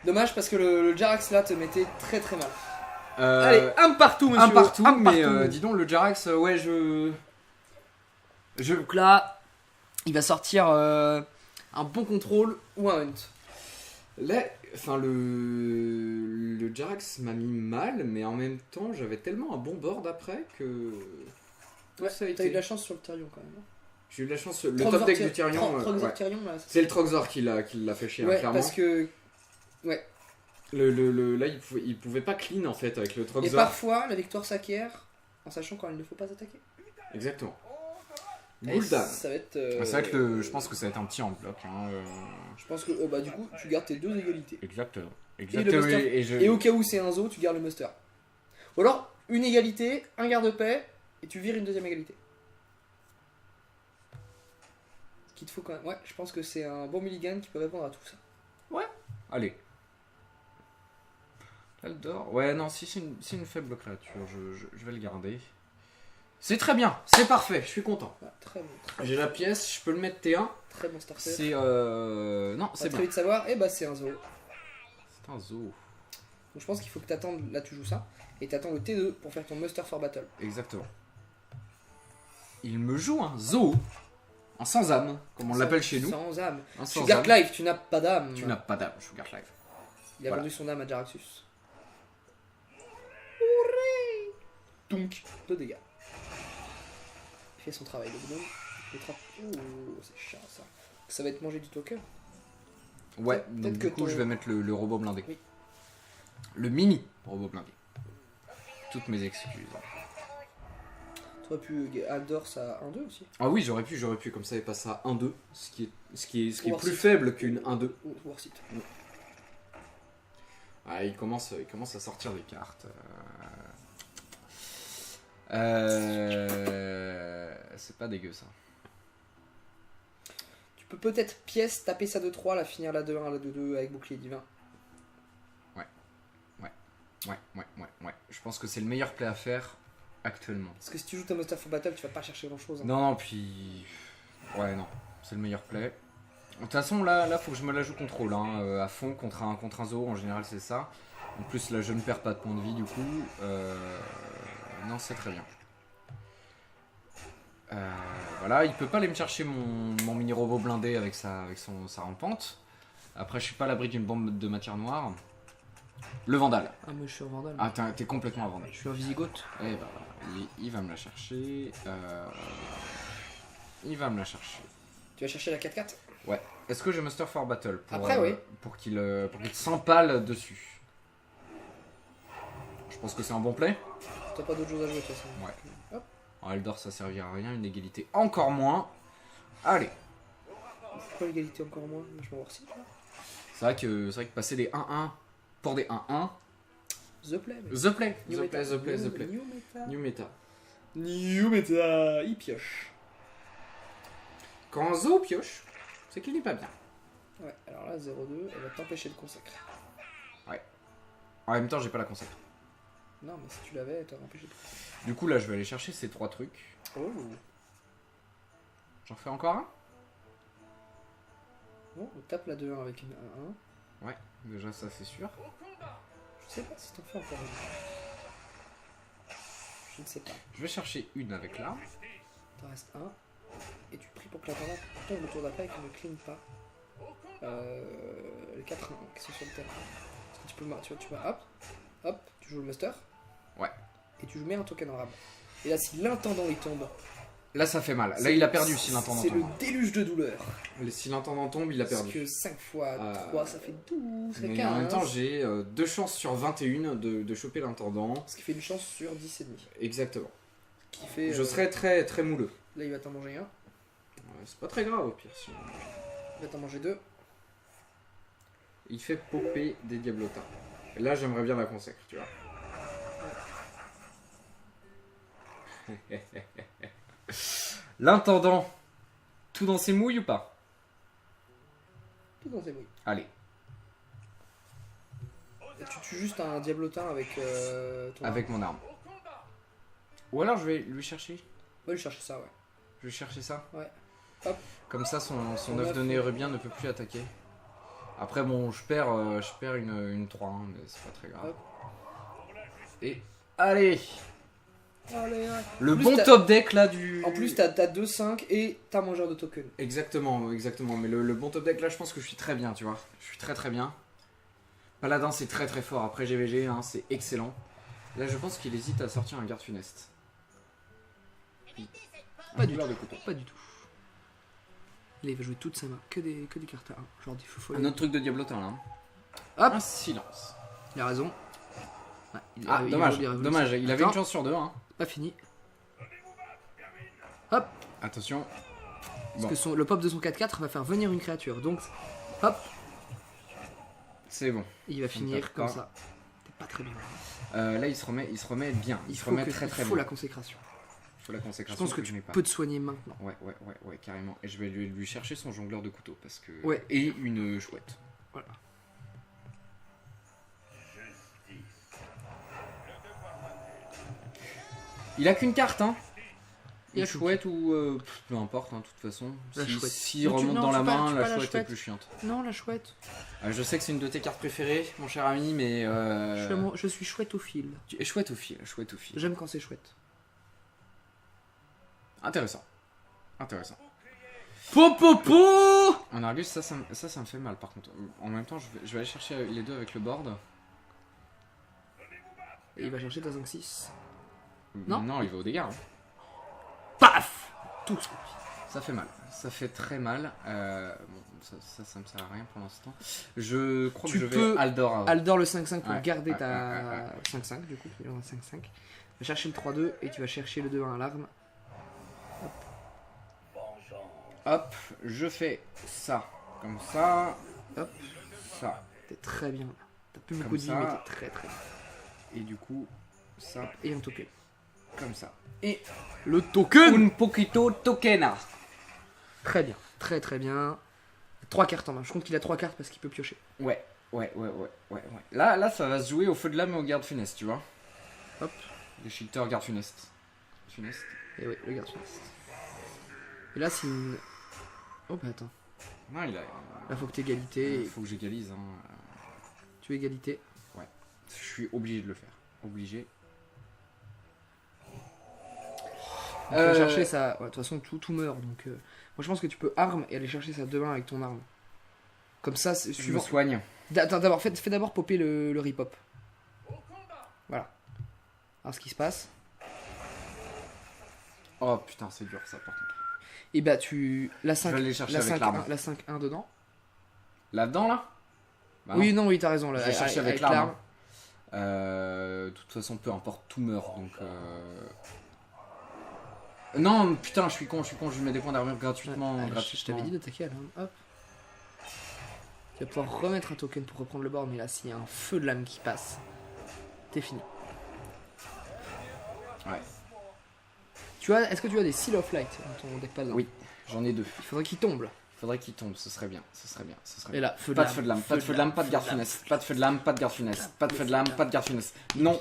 Dommage parce que le Jarax là te mettait très très mal. Allez, un partout, monsieur. Un partout, un mais partout. dis donc, le Jarax, ouais, Donc là, il va sortir un bon contrôle ou un hunt. Là, enfin, le Jarax m'a mis mal, mais en même temps, j'avais tellement un bon board après que. Ouais, ça a t'as été. eu de la chance sur le Tyrion quand même. J'ai eu de la chance. Le top deck du Tyrion. Troxor Ouais. Tyrion là. C'est le Troxor qui l'a fait chier, hein, Ouais, clairement. parce que. Ouais. Là, il pouvait pas clean en fait avec le Et Troxor. parfois, la victoire s'acquiert en sachant quand il ne faut pas attaquer. Exactement. Et Gul'dan. ça va être. C'est vrai que je pense que ça va être un petit en bloc. Hein, Je pense que bah, du coup, tu gardes tes deux égalités. Exactement. Et, Exactement. le muster. Et au cas où c'est un zoo, tu gardes le muster. Ou alors, une égalité, un garde-paix, et tu vires une deuxième égalité. Ce qu'il te faut quand même. Ouais, je pense que c'est un bon mulligan qui peut répondre à tout ça. Allez. Eldor. Ouais, non, si c'est une faible créature, je vais le garder. C'est très bien, c'est parfait, je suis content. Ah, très bon. J'ai la pièce, je peux le mettre T1. Très bon starter. C'est non, c'est Très bien. vite savoir, et bah c'est un zoo. C'est un zoo. Donc je pense qu'il faut que t'attendes, là tu joues ça, et t'attends le T2 pour faire ton muster for battle. Exactement. Il me joue un zoo. Un sans âme, comme on l'appelle chez nous. Sans âme. Un sans Sugar âme. Life, tu n'as pas d'âme. Tu n'as pas d'âme, Sugar Life. Il a Voilà. vendu son âme à Jaraxxus. Donc, 2 dégâts. Il fait son travail, le gnome. Oh, c'est chiant ça. Ça va être manger du token. Ouais, Peut-être donc que du coup, ton- je vais mettre le robot blindé. Oui. Le mini robot blindé. Toutes mes excuses. Tu aurais pu Aldor ça 1-2 aussi. Ah oui, j'aurais pu, comme ça, il passe à 1-2, ce qui est War plus Sith. faible qu'une 1-2. Ou Warsit. Ah, il commence à sortir des cartes. C'est pas dégueu ça. Tu peux peut-être pièce, taper sa 2-3, la finir la 2-1, la 2-2 avec bouclier divin. Ouais. Je pense que c'est le meilleur play à faire actuellement. Parce que si tu joues ta Monster for Battle, tu vas pas chercher grand chose. Hein. Non, puis... Ouais, non. C'est le meilleur play. De toute façon, là, faut que je me la joue contrôle. Hein, à fond, contre un zoo, en général, c'est ça. En plus, là, je ne perds pas de points de vie, du coup. Non, c'est très bien. Voilà, il peut pas aller me chercher mon mini-robot blindé avec sa rampante. Après, je suis pas à l'abri d'une bombe de matière noire. Le Vandal. Ah, moi je suis un Vandal. Ah, t'es complètement un Vandal. Je suis un Visigoth. Et bah voilà, il va me la chercher. Il va me la chercher. Tu vas chercher la 4-4 ? Ouais. Est-ce que j'ai Muster for Battle Après, oui. Pour qu'il s'empale dessus. Je pense que c'est un bon play. T'as pas d'autre chose à jouer, de toute façon. Ouais. Hop. En Eldor, ça servira à rien. Une égalité encore moins. Allez. Pourquoi l'égalité encore moins ? Je m'en aussi. C'est vrai que passer des 1-1 pour des 1-1. The play. Mec. The play. New The meta. play, the play, the play. New meta. New meta. New meta. Il pioche. Quand Zo pioche, c'est qu'il n'est pas bien. Ouais, alors là, 0-2, elle va t'empêcher de consacrer. Ouais. En même temps, j'ai pas la consacre. Non, mais si tu l'avais, elle t'aurait empêché de consacrer. Du coup, là, je vais aller chercher ces 3 trucs. Oh. J'en fais encore un? Bon, on tape la 2-1 avec une 1-1. Ouais, déjà, ça, c'est sûr. Je sais pas si t'en fais encore une. Je ne sais pas. Je vais chercher une avec là. T'en restes un. Et tu pries pour que l'intendant tombe le tour d'après et qu'il ne clean pas les 4-1 qui sont sur le terrain. Parce que tu vas hop, tu joues le muster. Ouais. Et tu mets un token en rab. Et là, si l'intendant il tombe. Là, ça fait mal. Là, il a perdu si l'intendant tombe. tombe. C'est le déluge de douleur. Si l'intendant tombe, il a perdu. Parce que 5 fois 3, ça fait 12, ça fait Mais 15. en même temps, j'ai 2 chances sur 21 de choper l'intendant. Ce qui fait une chance sur 10 et demi. Exactement. Qui fait, je serais très, très mouleux. Là, il va t'en manger un. Ouais, c'est pas très grave au pire. Si... Il va t'en manger 2. Il fait popper des diablotins. Et là, j'aimerais bien la consacre, tu vois. L'intendant, tout dans ses mouilles ou pas? Tout dans ses mouilles. Allez. Et tu tues juste un diablotin avec ton avec arme. mon arme. Ou alors je vais lui chercher. Va lui chercher ça, ouais. Je vais chercher ça. Ouais. Hop. Comme ça, son œuf de Nérubien ne peut plus attaquer. Après, bon, je perds une 3, hein, mais c'est pas très grave. Hop. Et allez! Allez, ouais. Le bon top deck là du... En plus, t'as 2-5 et t'as mangeur de token. Exactement. Mais le bon top deck là, je pense que je suis très bien, tu vois. Je suis très très bien. Paladin, c'est très très fort. Après GVG, hein, c'est excellent. Là, je pense qu'il hésite à sortir un garde funeste. Pas du tout. Pas du tout. Là, il va jouer toute sa main. Que des cartes à 1. Genre des fous. Un autre truc de diablotin là. Hop. Un silence. Il a raison. Dommage. Il avait une chance sur 2. Hein. Pas fini. Hop. Attention. Parce que le pop de son 4-4 va faire venir une créature. Donc, hop. C'est bon. Il va finir comme ça. T'es pas très bien. Là, il se remet bien. Il se remet très très bien. Il faut la consécration. Je pense que tu peux te soigner maintenant. Ouais, carrément. Et je vais lui chercher son jongleur de couteau parce que... Ouais. Et une chouette. Voilà. Il a qu'une carte, hein. Il a chouette ou... peu importe, hein, de toute façon. S'il remonte non, dans la main, la chouette chouette est plus chiante. Non, la chouette. Je sais que c'est une de tes cartes préférées, mon cher ami, mais... Je suis chouette au fil. Tu es chouette au fil, J'aime quand c'est chouette. Intéressant. Po. En Argus, ça me fait mal par contre. En même temps, je vais aller chercher les deux avec le board. Et il va chercher ta 5-6. Non, il va au dégâts. Hein. Paf. Tout. Ça fait mal. Ça fait très mal. Bon, ça me sert à rien pour l'instant. Je crois que je vais Aldor. Aldor le 5-5 pour garder ta 5-5 du coup. Tu vas 5-5. Tu vas chercher le 3-2 et tu vas chercher le 2-1 à l'arme. Hop, je fais ça. Comme ça. Hop. Ça. T'es très bien là. T'as plus beaucoup de vie, mais t'es très très bien. Et du coup, ça. Et un token. Comme ça. Et le token. Un poquito tokena. Très bien. Très très bien. 3 cartes en main. Je compte qu'il a 3 cartes parce qu'il peut piocher. Ouais. Ouais. Là, ça va se jouer au feu de lame et au garde funeste, tu vois. Hop. Les shifter garde funeste. Et oui, le garde funeste. Et là, c'est une. Oh bah attends. Non, il a. Là, faut que t'aies égalité. Il faut que j'égalise. Hein. Tu es égalité. Ouais. Je suis obligé de le faire. Obligé. Tu vas chercher ça. Ouais, de toute façon, tout meurt. Donc, moi, je pense que tu peux arme et aller chercher ça demain avec ton arme. Comme ça, c'est Je me suivant. soigne. Attends, d'abord, fais d'abord popper le rip-hop. Voilà. Alors, ce qui se passe. Oh putain, c'est dur ça par contre. Et bah, tu. La 5, Je vais aller chercher la avec 5, l'arme. la 5-1 dedans. Là-dedans là bah, Oui, non, oui, t'as raison. Là, je vais chercher avec l'arme. De toute façon, peu importe, tout meurt donc. Non, putain, je suis con, je lui mets des points d'armure gratuitement. Je t'avais dit d'attaquer à l'arme. Hop. Tu vas pouvoir remettre un token pour reprendre le board, mais là, s'il y a un feu de lame qui passe, t'es fini. Ouais. Est-ce que tu as des Seal of Light dans ton deck paladin? Oui, j'en ai 2. Il faudrait qu'ils tombent là. Il faudrait qu'il tombe, ce serait bien. Et là, feu de Pas lame. de feu de lame, pas de feu de lame, pas de garde funeste. Pas de feu de lame, pas de garde funeste. Pas de feu de lame, pas de garde funeste. Non.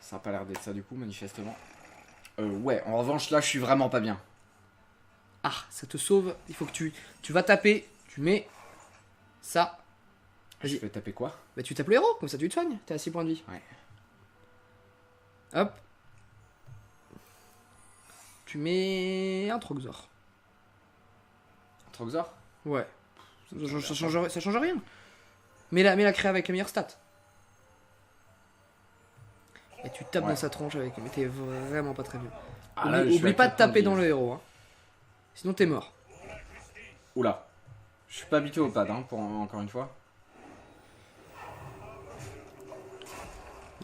Ça a pas l'air d'être ça du coup, manifestement. Ouais, en revanche, là, je suis vraiment pas bien. Ah, ça te sauve. Il faut que tu vas taper. Tu mets ça. Je vais taper quoi? Bah, tu tapes le héros, comme ça tu te soignes. T'es à 6 points de vie. Ouais. Hop. Tu mets un Troxor. Troxor? Ouais. Ça change rien. Mets la créa avec la meilleure stat. Et tu tapes dans sa tronche avec. Mais t'es vraiment pas très bien. Ah, là, oublie pas de taper dans le héros. Hein. Sinon t'es mort. Oula. Je suis pas habitué au pad, hein, encore une fois.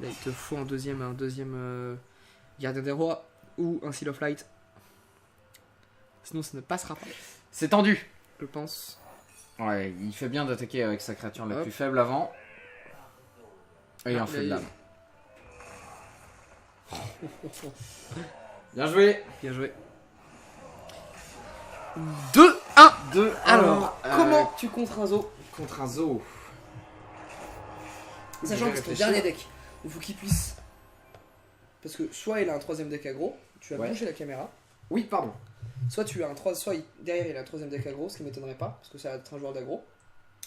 Là, il te faut un deuxième gardien des rois ou un Seal of Light. Sinon, ça ne passera pas. C'est tendu. Je pense. Ouais, il fait bien d'attaquer avec sa créature la plus faible avant. Et un feu de lame. Bien joué. Bien joué. 2-1. 2-1. Alors, comment tu contres un zoo? Contre un zoo. Sachant que c'est ton dernier deck. Il faut qu'il puisse. Parce que soit il a un troisième deck aggro, tu vas bouger la caméra. Oui, pardon. Soit tu as derrière il a un troisième deck aggro, ce qui m'étonnerait pas, parce que ça va être un joueur d'aggro.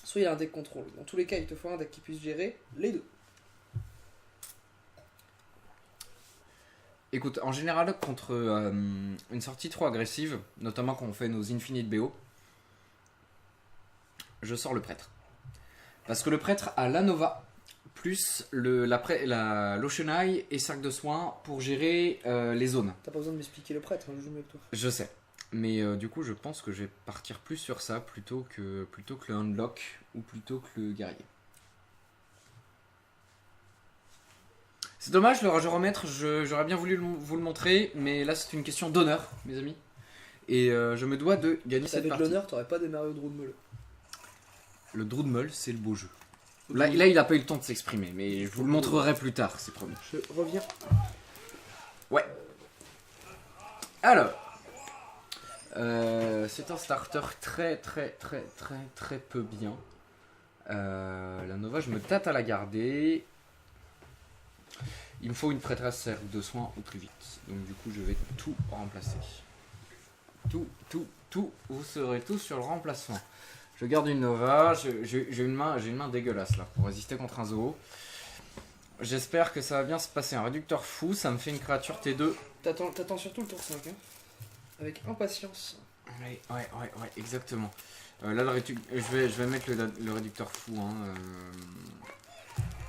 Soit il a un deck contrôle. Dans tous les cas, il te faut un deck qui puisse gérer les deux. Écoute, en général, contre une sortie trop agressive, notamment quand on fait nos Infinite BO, je sors le prêtre. Parce que le prêtre a la Nova, plus l'Ocean Eye et Cercle de Soins pour gérer les zones. T'as pas besoin de m'expliquer le prêtre, hein, je joue mieux avec toi. Je sais. Mais du coup, je pense que je vais partir plus sur ça plutôt que le Unlock ou plutôt que le guerrier. C'est dommage, le rageur au maître, j'aurais bien voulu vous le montrer, mais là c'est une question d'honneur, mes amis. Et je me dois de gagner cette partie. Avec l'honneur, t'aurais pas démarré au Droudmeul. Le Droudmeul, c'est le beau jeu. Là, il a pas eu le temps de s'exprimer, mais je vous le montrerai plus tard, c'est promis. Je reviens. Ouais. Alors, c'est un starter très peu bien. La Nova, je me tâte à la garder. Il me faut une prêtresse cercle de soins au plus vite. Donc du coup, je vais tout remplacer. Tout. Vous serez tous sur le remplacement. Je garde une Nova. J'ai une main dégueulasse là pour résister contre un zoo. J'espère que ça va bien se passer. Un réducteur fou, ça me fait une créature T2. T'attends surtout le tour 5, hein. Avec impatience. Ouais, exactement. Là, je vais mettre le réducteur fou. Hein,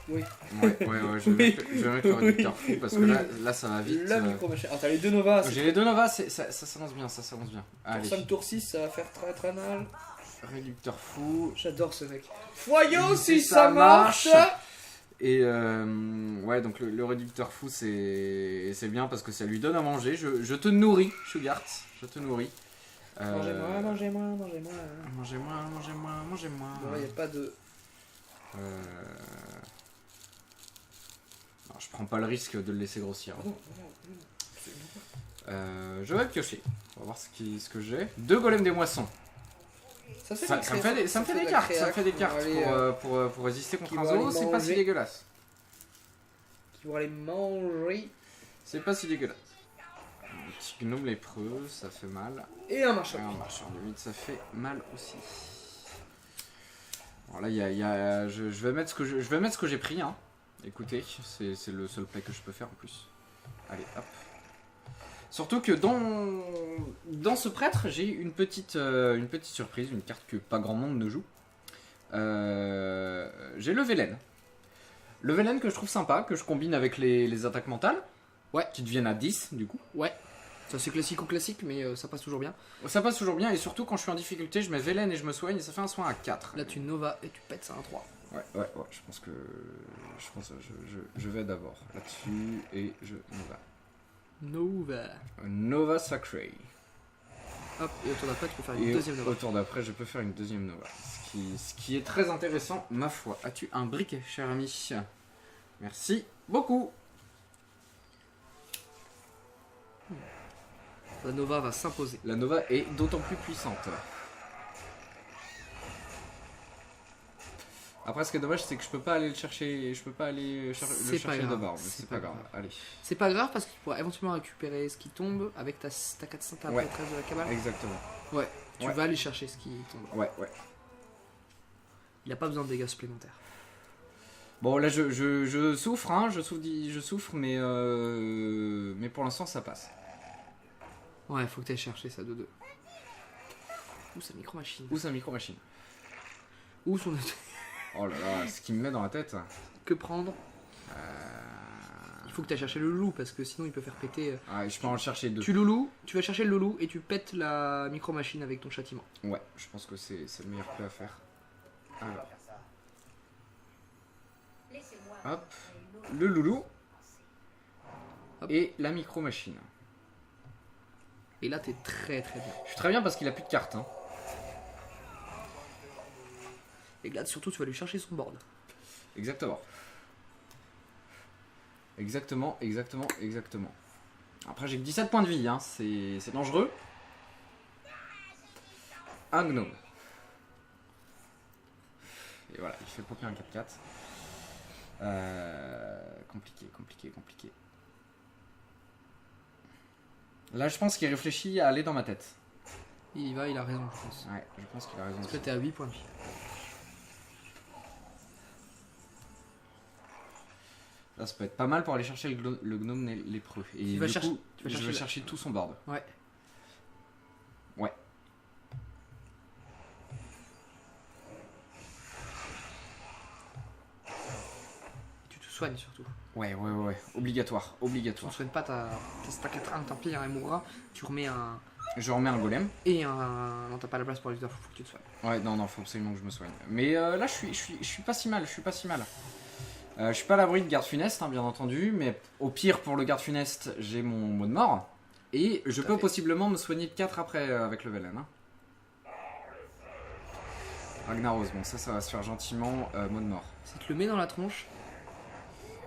Oui. Ouais, je vais mettre le réducteur fou parce que là ça va vite. La micro machin. Ah, t'as les deux Novas. J'ai les deux Novas, ça s'avance bien, Allez. Tour 5, tour 6, ça va faire très mal. Réducteur fou. J'adore ce mec. Voyons si ça marche. Et ouais, donc le réducteur fou c'est bien parce que ça lui donne à manger. Je te nourris, Sugart, je te nourris. Mangez-moi. Bon, là, y a pas de. Non, je prends pas le risque de le laisser grossir. Je vais piocher. On va voir ce que j'ai. 2 golems des moissons. Ça fait Ça me fait des, ça me fait des cartes, ça me fait des cartes aller, pour résister contre qui un vont aller zoo, c'est pas si manger. dégueulasse. Qui vont aller manger. C'est pas si dégueulasse. Un petit gnome lépreux, ça fait mal. Et un marchand. Et un marcheur de vide, ça fait mal aussi. Alors là, il y a, je vais mettre ce que j'ai pris. Hein. Écoutez, c'est le seul play que je peux faire en plus. Allez, hop. Surtout que dans ce prêtre, j'ai une petite surprise, une carte que pas grand monde ne joue. J'ai le Velen. Le Velen que je trouve sympa, que je combine avec les attaques mentales. Ouais. Qui deviennent à 10 du coup. Ouais. Ça c'est classique, mais ça passe toujours bien. Ça passe toujours bien et surtout quand je suis en difficulté, je mets Velen et je me soigne et ça fait un soin à 4. Là tu Nova et tu pètes ça à 3. Ouais, je pense que je vais d'abord là-dessus et je Nova. Nova. Nova Sacré. Hop, et au tour d'après tu peux faire une Et deuxième Nova. au tour d'après, je peux faire une deuxième Nova. Ce qui est très intéressant, ma foi. As-tu un briquet, cher ami? Merci beaucoup. La Nova va s'imposer. La Nova est d'autant plus puissante. Après, ce qui est dommage, c'est que je peux pas aller le chercher. Je peux pas aller le chercher d'abord. Mais c'est pas grave. Allez. C'est pas grave parce que tu pourras éventuellement récupérer ce qui tombe avec ta 400 après Ouais. 13 de la cabale. Exactement. Ouais, tu Ouais. vas aller chercher ce qui tombe. Ouais. Il a pas besoin de dégâts supplémentaires. Bon, là, je souffre, hein. Je souffre, mais pour l'instant, ça passe. Ouais, faut que tu ailles chercher ça de 2. Ou sa micro-machine. Ou sa micro-machine. Ou son. Oh là là, ce qui me met dans la tête. Que prendre Il faut que tu ailles chercher le loulou parce que sinon il peut faire péter. Ah, je peux en chercher 2. Tu vas chercher le loulou et tu pètes la micro-machine avec ton châtiment. Ouais, je pense que c'est le meilleur play à faire. Alors. Hop. Le loulou. Hop. Et la micro-machine. Et là t'es très très bien. Je suis très bien parce qu'il a plus de cartes. Hein. Et là surtout tu vas lui chercher son board. Exactement. Exactement. Après j'ai que 17 points de vie, hein. C'est dangereux. Un gnome. Et voilà, il fait popper un 4-4. Compliqué. Là je pense qu'il réfléchit à aller dans ma tête. Il y va, il a raison je pense. Ouais, je pense qu'il a raison. Parce que t'es à 8 points de vie. Là, ça peut être pas mal pour aller chercher le gnome lépreux. Et Tu vas du chercher- coup, tu vas je chercher vais la- chercher tout son board. Ouais. Tu te soignes surtout. Ouais. Obligatoire. Tu ne soignes pas ta 4-1, tant pis, hein, elle mourra. Tu remets un. Je remets un golem. Et un. Non, t'as pas la place pour les leaders, faut que tu te soignes. Ouais, non, faut absolument que je me soigne. Mais là, je suis pas si mal. Je suis pas à l'abri de garde funeste, hein, bien entendu. Mais au pire, pour le garde funeste, j'ai mon mot de mort. Et je Tout à peux fait. possiblement me soigner de 4 après avec le Velen. Hein. Ragnaros, bon, ça va se faire gentiment. Mot de mort. Si tu le mets dans la tronche,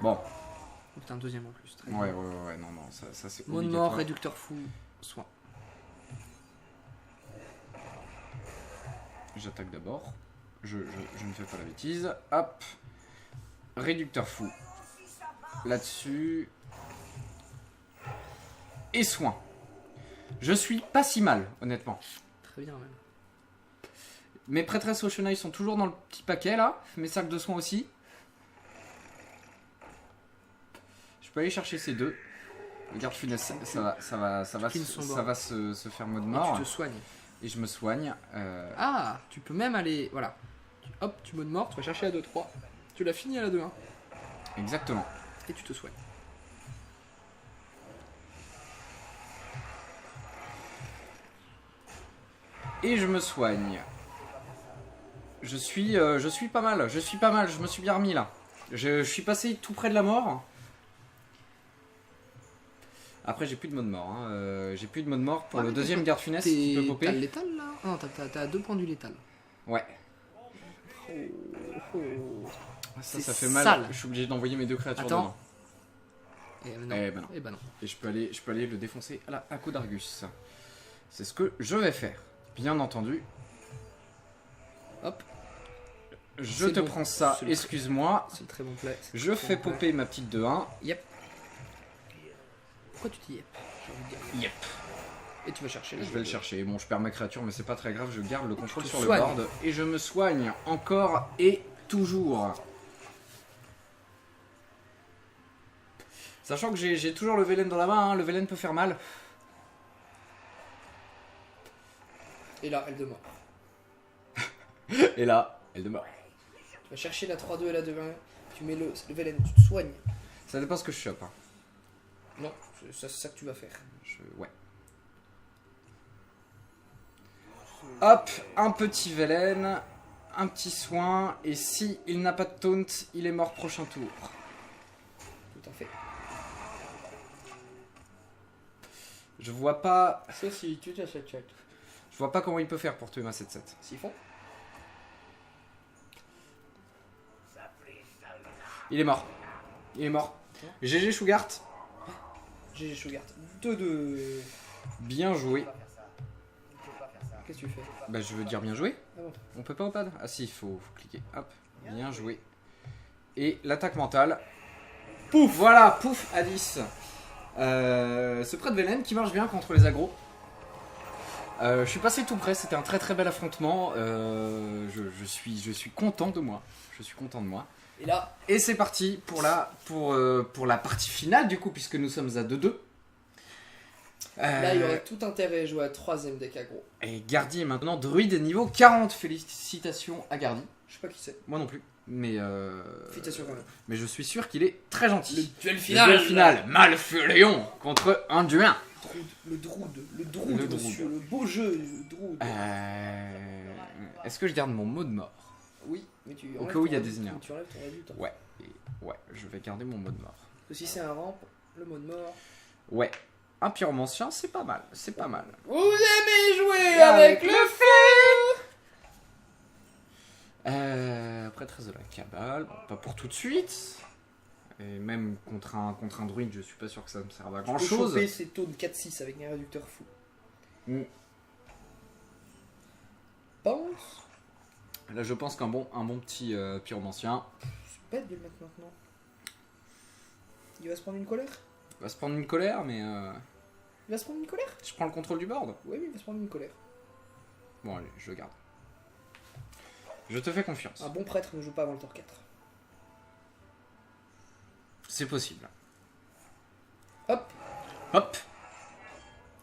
Bon, donc t'as un deuxième en plus. Très ouais, bien. non, ça c'est Mot de obligatoire. mort, réducteur fou, soin. J'attaque d'abord. Je ne fais pas la bêtise. Hop. Réducteur fou. Là-dessus. Et soin. Je suis pas si mal, honnêtement. Très bien même. Mes prêtresses au chenil sont toujours dans le petit paquet là. Mes sacs de soins aussi. Je peux aller chercher ces deux. Le garde funeste, ça va se faire mode Et mort. tu te soignes. Et je me soigne. Ah, tu peux même aller. Voilà. Hop, tu mode mort, tu vas chercher la 2-3. Tu l'as fini à la 2-1. Exactement. Et tu te soignes. Et je me soigne. Je suis pas mal, je me suis bien remis là. Je suis passé tout près de la mort. Après j'ai plus de mode mort. Hein. J'ai plus de mode mort pour Ouais, le mais deuxième garde funeste qui peut T'as le popper. létal là Ah non, t'as 2 points du létal. Ouais. Oh. Ça C'est fait mal. sale. Je suis obligé d'envoyer mes deux créatures Attends. dedans. Et non. Eh ben non. Eh ben non. Et je peux aller le défoncer à coup d'Argus. C'est ce que je vais faire. Bien entendu. Hop. Je te bon. prends ça, C'est le- excuse-moi. C'est le très bon play. c'est le Je très fais bon play. popper ma petite 2-1. Yep. Pourquoi tu dis yep? J'ai envie de dire. Yep. Et tu vas chercher. Je vais le chercher. Bon, je perds ma créature, mais c'est pas très grave. Je garde le contrôle te sur soignes. le board. Et je me soigne encore et toujours. Sachant que j'ai toujours le Velen dans la main. Hein. Le Velen peut faire mal. Et là, elle demeure. Et là, elle demeure. Tu vas chercher la 3-2 et la 2-1. Tu mets le Velen, tu te soignes. Ça dépend ce que je chope. Hein. Non, c'est ça que tu vas faire. Ouais. Hop, un petit Velen, un petit soin, et si il n'a pas de taunt, il est mort prochain tour. Tout à fait. Je vois pas, Ceci, tu t'achètes chat. je vois pas comment il peut faire pour tuer ma 7-7. Siphon. Il est mort. Il est mort. GG Shugart. GG Shugart. 2-2. Bien joué. Qu'est-ce que tu fais? Bah je veux dire bien joué. Ah bon. On peut pas au pad? Ah si, il faut cliquer. Hop, bien joué. Et l'attaque mentale. Pouf, voilà, pouf, à 10. Ce prêt de Velen qui marche bien contre les agros. Je suis passé tout près, c'était un très très bel affrontement. Je suis content de moi. Je suis content de moi. Et là, Et c'est parti pour la partie finale du coup, puisque nous sommes à 2-2. là, il y aurait tout intérêt à jouer à 3ème deck aggro. Et Gardi est maintenant druide niveau 40. Félicitations à Gardi. Je sais pas qui c'est. Moi non plus. Mais, Félicitations quand même. mais je suis sûr qu'il est très gentil. Le duel Le final. duel final, Malfurion contre un duin. Le Droud, monsieur. Le beau jeu, le Droud. Est-ce que je garde mon mot de mort? Oui, mais tu Au enlèves cas où il y a ton des réduit, énerves. Tu enlèves ton réduit, toi. Ouais, ouais, je vais garder mon mot de mort. Parce que si c'est un ramp, le mode mort. Ouais, un pyromancien, c'est pas mal, c'est pas mal. Vous aimez jouer avec le feu. Prêtresse de la cabale, bon, pas pour tout de suite. Et même contre un druide, je suis pas sûr que ça me serve à grand Tu peux chose. choper ces taux de 4-6 avec un réducteur fou. Pense. Là, je pense qu'un bon petit pyromancien C'est bête de le mettre maintenant. Il va se prendre une colère. va se prendre une colère, mais Il va se prendre une colère. je prends le contrôle du board. Oui, mais il va se prendre une colère. Bon, allez, je le garde. Je te fais confiance. Un bon prêtre ne joue pas avant le tour 4. C'est possible. Hop. Hop.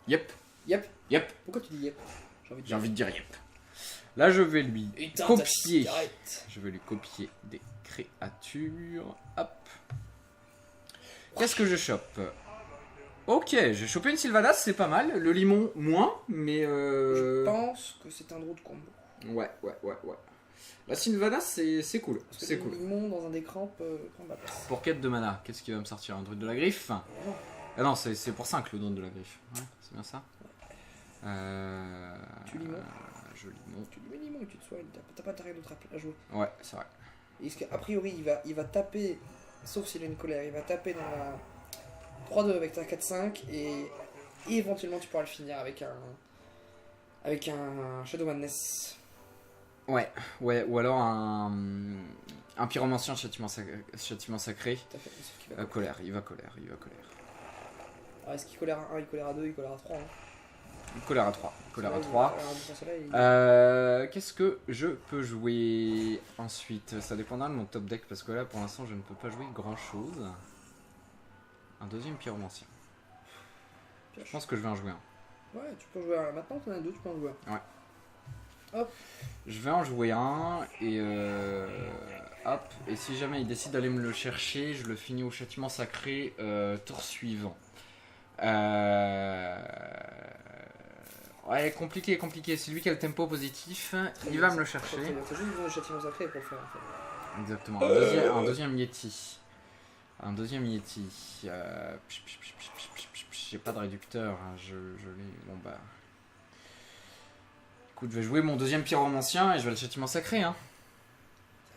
Yep. Yep. Yep. Pourquoi tu dis yep? J'ai envie de dire yep. Là, je vais lui Éteins ta copier. cigarette. Je vais lui copier des créatures. Hop. Qu'est-ce que je chope? Ok, j'ai chopé une Sylvanas, c'est pas mal. Le limon, moins, mais Je pense que c'est un draw de combo. Ouais. La Sylvanas, c'est cool. Parce que C'est le cool. limon dans un des crampes prend de la place. Pour quête de mana, qu'est-ce qui va me sortir? Un druide de la griffe? Non. Ah non, c'est pour 5 le don de la griffe. Ouais, c'est bien ça. Tu limon. Je limon. Tu lui mets limon et tu te soignes. T'as pas rien d'autre à jouer. Ouais, c'est vrai. Et a priori, il va taper, sauf s'il a une colère, il va taper dans la 3-2 avec ta 4-5 et éventuellement tu pourras le finir avec un Shadow Madness. Ouais, ou alors un pyromancien châtiment sacré. Tout à fait, sauf qu'il va Colère, il va colère. Alors, est-ce qu'il colère à 1, il colère à 2, il colère à 3 hein. Colère à 3. Colère à Là, 3. Qu'est-ce que je peux jouer ensuite? Ça dépendra de mon top deck parce que là pour l'instant je ne peux pas jouer grand chose. Un deuxième pyromancien. Je pense que je vais en jouer un. Ouais, tu peux jouer un. Maintenant, t'en as deux, tu peux en jouer un. Ouais. Hop. Je vais en jouer un et hop. Et si jamais il décide d'aller me le chercher, je le finis au châtiment sacré tour suivant. Ouais, compliqué. C'est lui qui a le tempo positif. Il va me le chercher. T'as juste besoin de châtiment sacré pour le faire en fait. Exactement. Un deuxième Yeti. J'ai pas de réducteur. Hein. Je l'ai. Bon bah. Écoute, je vais jouer mon deuxième pyromancien et je vais le châtiment sacré. Hein.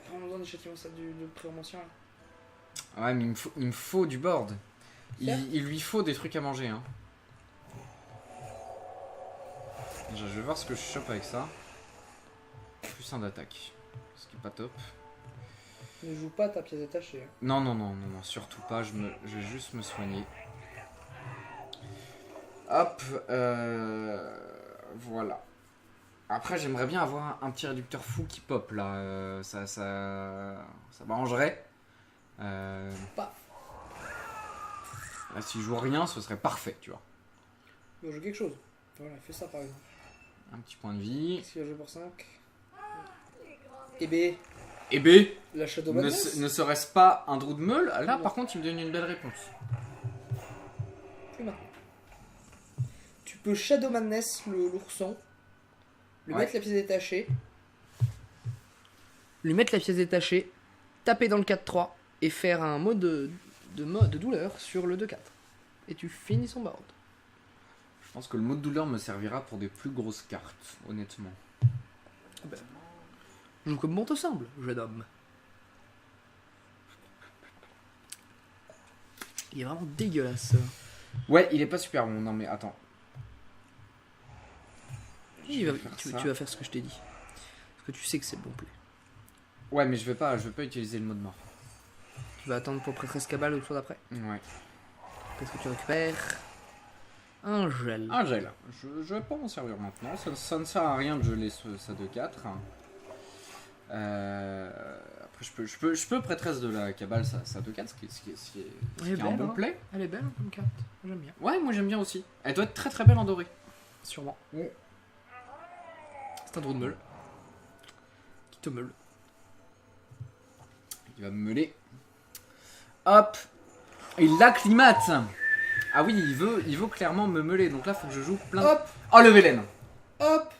T'as vraiment besoin des châtiments sacrés de pyromancien là. Ouais, mais il me faut du board. Il lui faut des trucs à manger. Hein. Déjà, je vais voir ce que je chope avec ça. Plus plus 1 d'attaque. Ce qui est pas top. Ne joue pas ta pièce détachée. Hein. Non, non, non, non, non, surtout pas. Je vais juste me soigner. Hop, voilà. Après, j'aimerais bien avoir un petit réducteur fou qui pop là. Ça m'arrangerait. Pas. Là, si je joue rien, ce serait parfait, tu vois. Il va jouer quelque chose. Voilà, fais ça par exemple. Un petit point de vie. Qu'est-ce qu'il va jouer pour 5? Et B. Et B, La Shadow ne Madness. serait-ce pas un Drou de Meule? Là, Non. par contre, il me donne une belle réponse. Plus maintenant. Tu peux Shadow Madness l'ourson. Lui Ouais. mettre la pièce détachée. Lui mettre la pièce détachée. Taper dans le 4-3. Et faire un mot de douleur sur le 2-4. Et tu finis son board. Je pense que le mot de douleur me servira pour des plus grosses cartes, honnêtement. Joue comme bon te semble, jeune homme. Il est vraiment dégueulasse. Ouais, il est pas super bon. Non, mais attends. Tu vais faire ça. vas faire ce que je t'ai dit. Parce que tu sais que c'est le bon play. Ouais, mais je vais pas utiliser le mot de mort. Tu vas attendre pour prêtresse cabale au tour d'après. Ouais. Qu'est-ce que tu récupères? Un gel. Un gel. Je vais pas m'en servir maintenant. Ça ne sert à rien de geler ça de 4. Après, je peux prêtresse de la cabale, ça de 4, ce qui est un bon play. Elle est belle comme carte. J'aime bien. Ouais, moi j'aime bien aussi. Elle doit être très très belle en doré. Sûrement. C'est un drôle de meule. Qui te meule. Il va me meuler. Hop. Il l'acclimate. Ah oui, il veut clairement me meuler. Donc là, faut que je joue plein de... Hop. Oh, le Velen. Hop.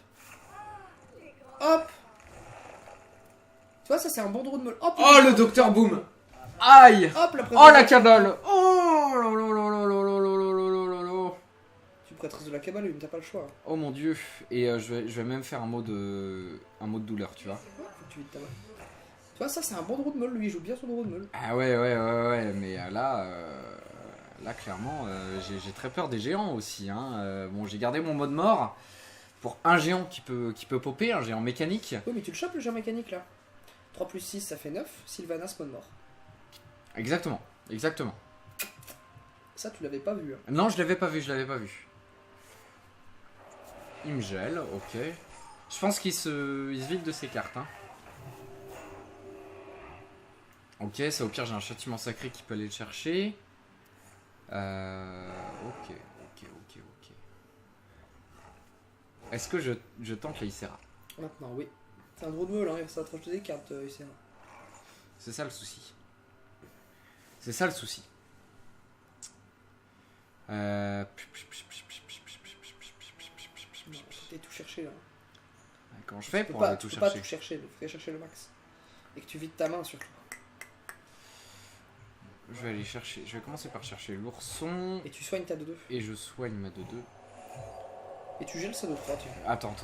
Hop. Tu vois, ça c'est un bon drôle de meule. Hop. Oh, le Docteur Boom. Aïe. Hop, la Oh, la cabale. Oh là là là là là là là là là là. Tu prêtresses de la cabale, mais t'as pas le choix. Oh mon dieu. Et je vais même faire un mot de douleur, tu vois. Faut que tu vides ta main. Tu vois, ça c'est un bon drôle de meule. Lui, il joue bien son drôle de meule. Ah ouais. Mais là, clairement, j'ai très peur des géants aussi. Hein. Bon, j'ai gardé mon mode mort pour un géant qui peut popper, un géant mécanique. Oui, mais tu le chopes le géant mécanique là. 3 plus 6, ça fait 9. Sylvanas, mode mort. Exactement. Ça, tu l'avais pas vu. Hein. Non, je l'avais pas vu. Il me gèle, ok. Je pense qu'il se vide de ses cartes. Hein. Ok, ça au pire, j'ai un châtiment sacré qui peut aller le chercher. Ok. Est-ce que je tente la Ysera? Maintenant, oui. C'est un drôle de meule, hein. Ça va te rajouter des cartes, Ysera. C'est ça le souci. T'es tout cherché là. Comment je fais Tu pour peux aller pas, tout tu peux pas chercher? tout chercher, il faut aller chercher le max. Et que tu vides ta main surtout. Je vais aller chercher. Je vais commencer par chercher l'ourson. Et tu soignes ta 2-2. Et je soigne ma 2-2. Et tu gèles sa 2-3, tu vois. Attends.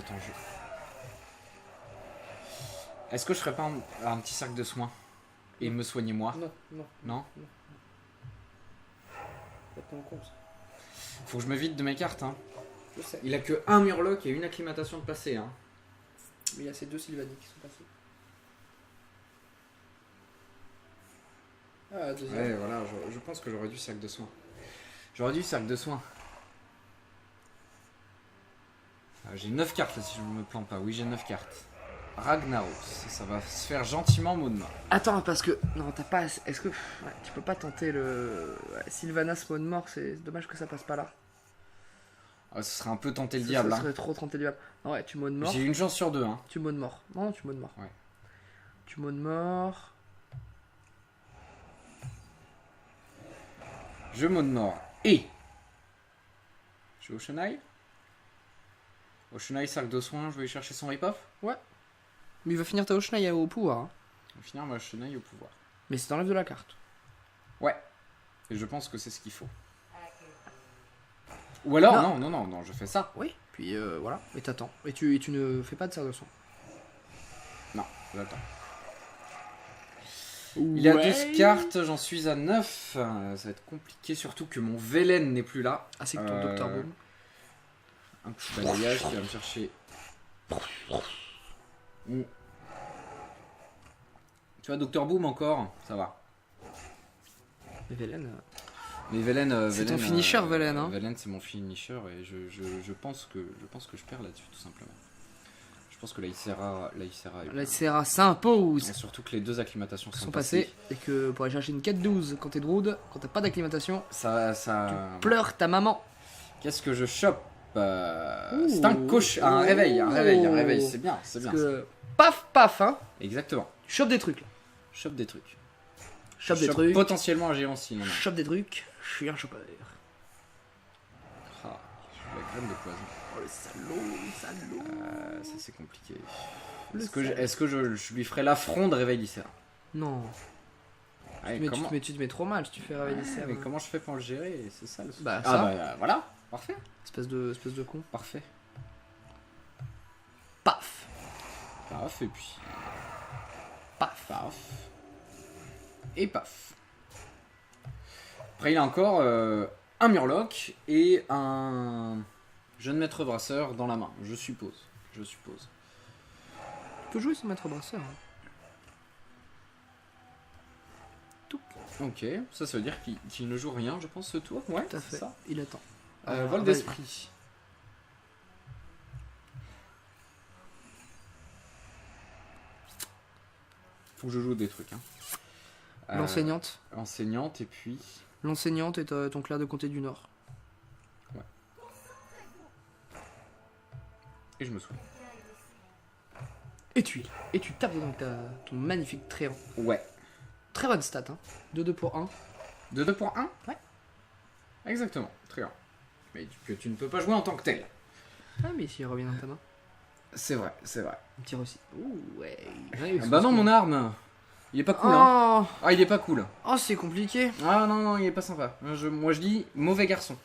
Est-ce que je ferais pas un petit sac de soins? Et me soigner moi? Non. Non. Faut pas en compte. Faut que je me vide de mes cartes. Hein. Je sais. Il a que un Murloc et une acclimatation de passé. Hein. Mais il y a ces 2 Sylvanies qui sont passés. Ah, deuxième. Ouais, voilà, je pense que j'aurais dû sac de soins. Ah, j'ai 9 cartes là si je ne me plante pas. Oui, j'ai 9 cartes. Ragnaros, ça va se faire gentiment mot de main. Attends, parce que. Non, t'as pas. Est-ce que. Ouais, tu peux pas tenter le. Ouais, Sylvanas mode mort, c'est dommage que ça passe pas là. Ah, ce serait un peu tenter le Ça diable. serait trop tenter le diable. Non, ouais, tu mode mort. J'ai une chance sur 2. Hein. Tu mode mort. Non, tu mode mort. Ouais. Tu mode mort. Je mot de mort. Et je vais au Chenai. Au Chenai, sac de soins, je vais chercher son rip-off. Ouais. Mais il va finir ta Oshnaï au pouvoir. Hein. Je vais finir ma Chenai au pouvoir. Mais c'est t'enlèves de la carte. Ouais. Et je pense que c'est ce qu'il faut. Ou alors, Non. non, je fais ça. Oui. Puis voilà. Et t'attends. Et tu ne fais pas de serre de soin. Non, j'attends. Il a 12 cartes, j'en suis à 9. Ça va être compliqué, surtout que mon Velen n'est plus là. Ah, c'est que ton Dr. Boom. Un petit balayage qui va me chercher. vois, Dr Boom encore, ça va. Mais Velen, Mais Velen, c'est ton finisher, Velen. Hein. Velen, c'est mon finisher et je pense que je perds là-dessus tout simplement. Je pense que la Icera La Icera s'impose. et surtout que les deux acclimatations Sont passées et que pour aller chercher une 4-12 quand t'es Druid, quand t'as pas d'acclimatation, Ça. tu pleures ta maman. Qu'est-ce que je chope C'est un réveil, c'est bien, c'est bien. Parce que paf paf, hein. Exactement. Tu chopes des trucs là. Chope des trucs. Chope des Chope trucs. Potentiellement un géant sinon. Chope des trucs. Je suis un chopper. Ah, la graine de poison. Oh le salaud. Ça c'est compliqué. Le Est-ce que je lui ferai l'affront de réveil lycéen? Non. Ouais, Tu te mets trop mal si tu fais réveiller ça. Mais comment je fais pour le gérer? C'est ça le souci. Bah, ça. Voilà, parfait. Espèce de con. Parfait. Paf. Paf, et puis. Paf. Paf. Et paf. Après, il a encore un Murloc et un jeune maître brasseur dans la main, je suppose. Tu peux jouer sans maître brasseur. Hein. Ok, ça veut dire qu'il ne joue rien, je pense, ce tour. Ouais, tout à fait. Ça. Il attend. Vol d'esprit. Faut que je joue des trucs. Hein. L'enseignante. Enseignante et puis. L'enseignante est ton clerc de comté du Nord. Ouais. Et je me souviens. Et tu tapes donc ton magnifique tréant. Ouais. Très bonne stat, hein. 2-2 pour 1. 2-2 pour 1 Ouais. Exactement, très bien. Mais que tu ne peux pas jouer en tant que tel. Ah, mais s'il revient dans ta main. C'est vrai, c'est vrai. Un petit aussi. Ouh, ouais. Bah non, mon arme. Il est pas cool, oh. Hein. Ah, il est pas cool. Oh, c'est compliqué. Ah non, il est pas sympa. Moi, je dis mauvais garçon.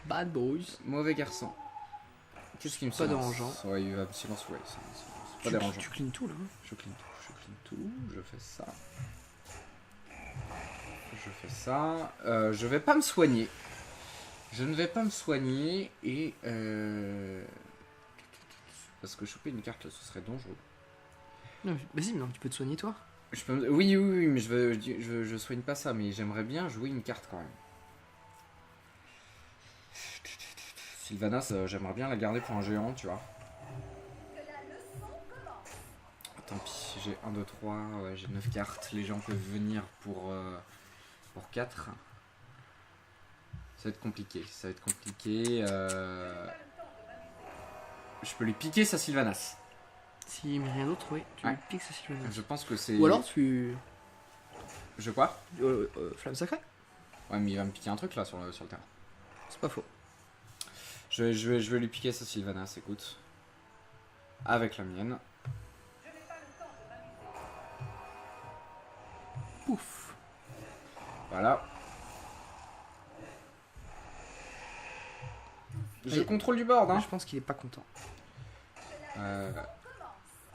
Bad boys. Mauvais garçon. Qu'est-ce qui me Pas dérangeant. Ouais, il va silence, ouais. C'est pas dérangeant. Tu clean tout, là. Je clean tout, je fais ça. Je vais pas me soigner. Je ne vais pas me soigner et parce que choper une carte là, ce serait dangereux. Non, vas-y, mais non, tu peux te soigner toi. Oui, mais je soigne pas ça, mais j'aimerais bien jouer une carte quand même. Sylvanas, j'aimerais bien la garder pour un géant, tu vois. Tant pis, j'ai 1, 2, 3, ouais, j'ai 9 cartes. Les gens peuvent venir pour 4. Ça va être compliqué. Je peux lui piquer sa Sylvanas. S'il met rien d'autre, oui, tu lui piques sa Sylvanas. Je pense que c'est. Ou alors tu. Je quoi Flamme sacrée. Ouais, mais il va me piquer un truc là sur le terrain. C'est pas faux. Je vais lui piquer sa Sylvanas, écoute. Avec la mienne. Pouf. Voilà. Je contrôle du board, hein. Je pense qu'il est pas content.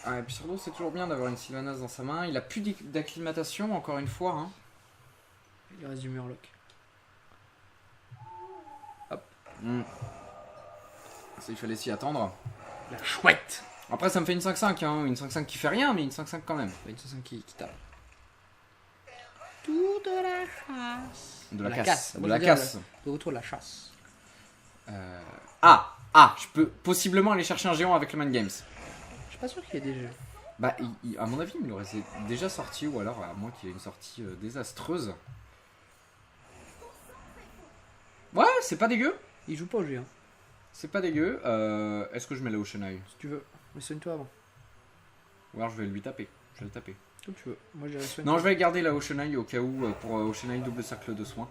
Ah, et puis surtout, c'est toujours bien d'avoir une Sylvanas dans sa main. Il a plus d'acclimatation, encore une fois. Hein. Il reste du Murloc. Hop. Ça, il fallait s'y attendre. La chouette. Après, ça me fait une 5-5. Hein. Une 5-5 qui fait rien, mais une 5-5 quand même. Une 5-5 qui tape. Tout de la chasse. De la casse. De la dire, casse. De retour de la chasse. Je peux possiblement aller chercher un géant avec le Man Games. Je suis pas sûr qu'il y ait des jeux. Bah, à mon avis, il aurait déjà sorti, ou alors à moins qu'il ait une sortie désastreuse. Ouais, c'est pas dégueu. Il joue pas au jeu. Hein. C'est pas dégueu. Est-ce que je mets la Ocean Eye? Si tu veux. Mais soigne-toi avant. Ou alors je vais lui taper. Je vais le taper. Comme tu veux. Moi je dirais soigne. Non, je vais garder la Ocean Eye au cas où pour Ocean Eye double cercle de soins.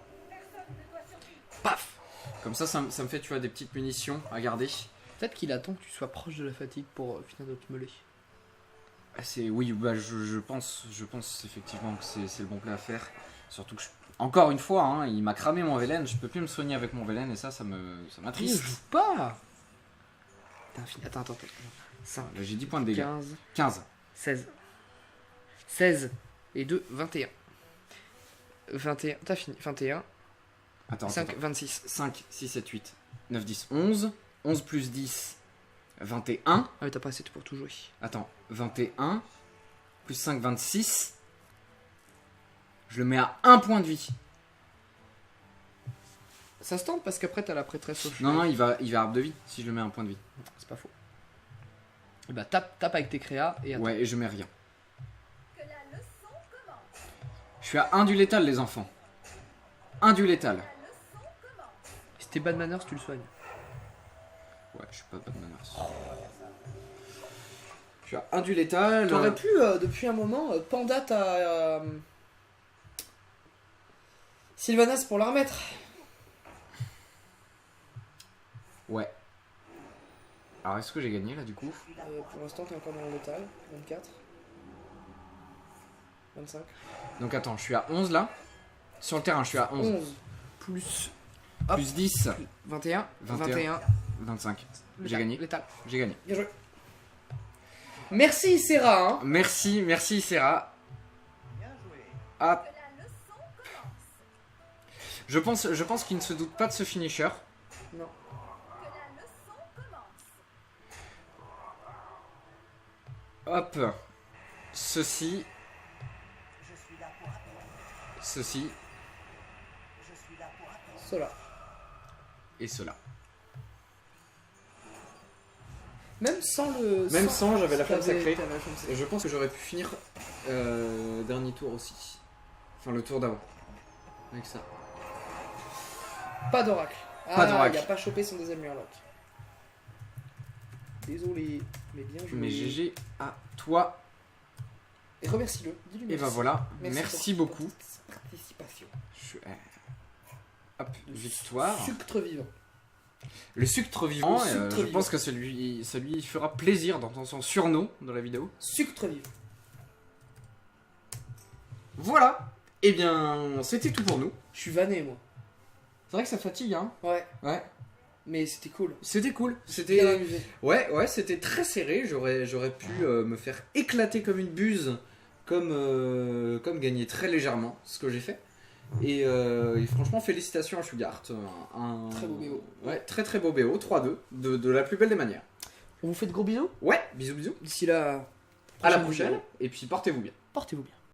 Paf. Comme ça me fait, tu vois, des petites munitions à garder. Peut-être qu'il attend que tu sois proche de la fatigue pour finir de te meuler. Oui, bah, je pense effectivement que c'est le bon play à faire. Surtout que, encore une fois, hein, il m'a cramé mon Velen. Je peux plus me soigner avec mon Velen et ça m'attriste. Il joue pas. Attends. 5, j'ai 10 points de dégâts. 15. 16. Et 2, 21. 21, t'as fini. 21. Attends, 5, 26. 5, 6, 7, 8, 9, 10, 11. 11 plus 10, 21. Ah oui, t'as pas assez pour tout jouer. Attends, 21. Plus 5, 26. Je le mets à 1 point de vie. Ça se tente parce qu'après t'as la prêtresse au Non, non, il va arbre de vie si je le mets à 1 point de vie. C'est pas faux. Et bah tape avec tes créas et attends. Ouais, et je mets rien. Je suis à 1 du létal, les enfants. 1 du létal. Si t'es bad manners, tu le soignes. Ouais, je suis pas bad manners. Je suis à 1 du létal. T'aurais pu, depuis un moment, Panda ta Sylvanas pour la remettre. Ouais. Alors, est-ce que j'ai gagné là du coup? Pour l'instant, t'es encore dans le létal. 24. 25. Donc attends, je suis à 11 là. Sur le terrain, je suis à 11. 11. Plus. Hop. Plus 10. 21. 21. 25. J'ai gagné. Létal. J'ai gagné. Bien joué. Merci, Serra. Hein. Merci, Serra. Ah. Je pense qu'il ne se doute pas de ce finisher. Non. Hop. Ceci. Cela. Et cela. Même sans j'avais la flamme sacrée. t'avais la flamme sacrée. Et je pense que j'aurais pu finir dernier tour aussi. Enfin, le tour d'avant. Avec ça. Pas d'oracle. Pas d'oracle. Il a pas chopé son deuxième murloc. Désolé, mais bien joué. Mais GG à toi. Et remercie-le. Dis-lui Et merci. bah voilà. Merci Merci pour beaucoup. ta participation. Hop, victoire. Sucre vivant. Le sucre vivant, Sucre je vivant. pense que ça lui fera plaisir d'entendre son surnom dans la vidéo. Sucre vivant. Voilà. Eh bien, c'était tout pour nous. Je suis vanné, moi. C'est vrai que ça fatigue, hein. Ouais. Ouais. Mais c'était cool. C'était cool. Bien C'était. amusé. Ouais, c'était très serré. J'aurais pu me faire éclater comme une buse, comme gagner très légèrement, ce que j'ai fait. Et franchement, félicitations à Shugart. Très beau BO. Ouais, très beau BO. 3-2. De la plus belle des manières. On vous fait de gros bisous. Ouais, bisous. D'ici là. À la prochaine. Et puis portez-vous bien. Portez-vous bien.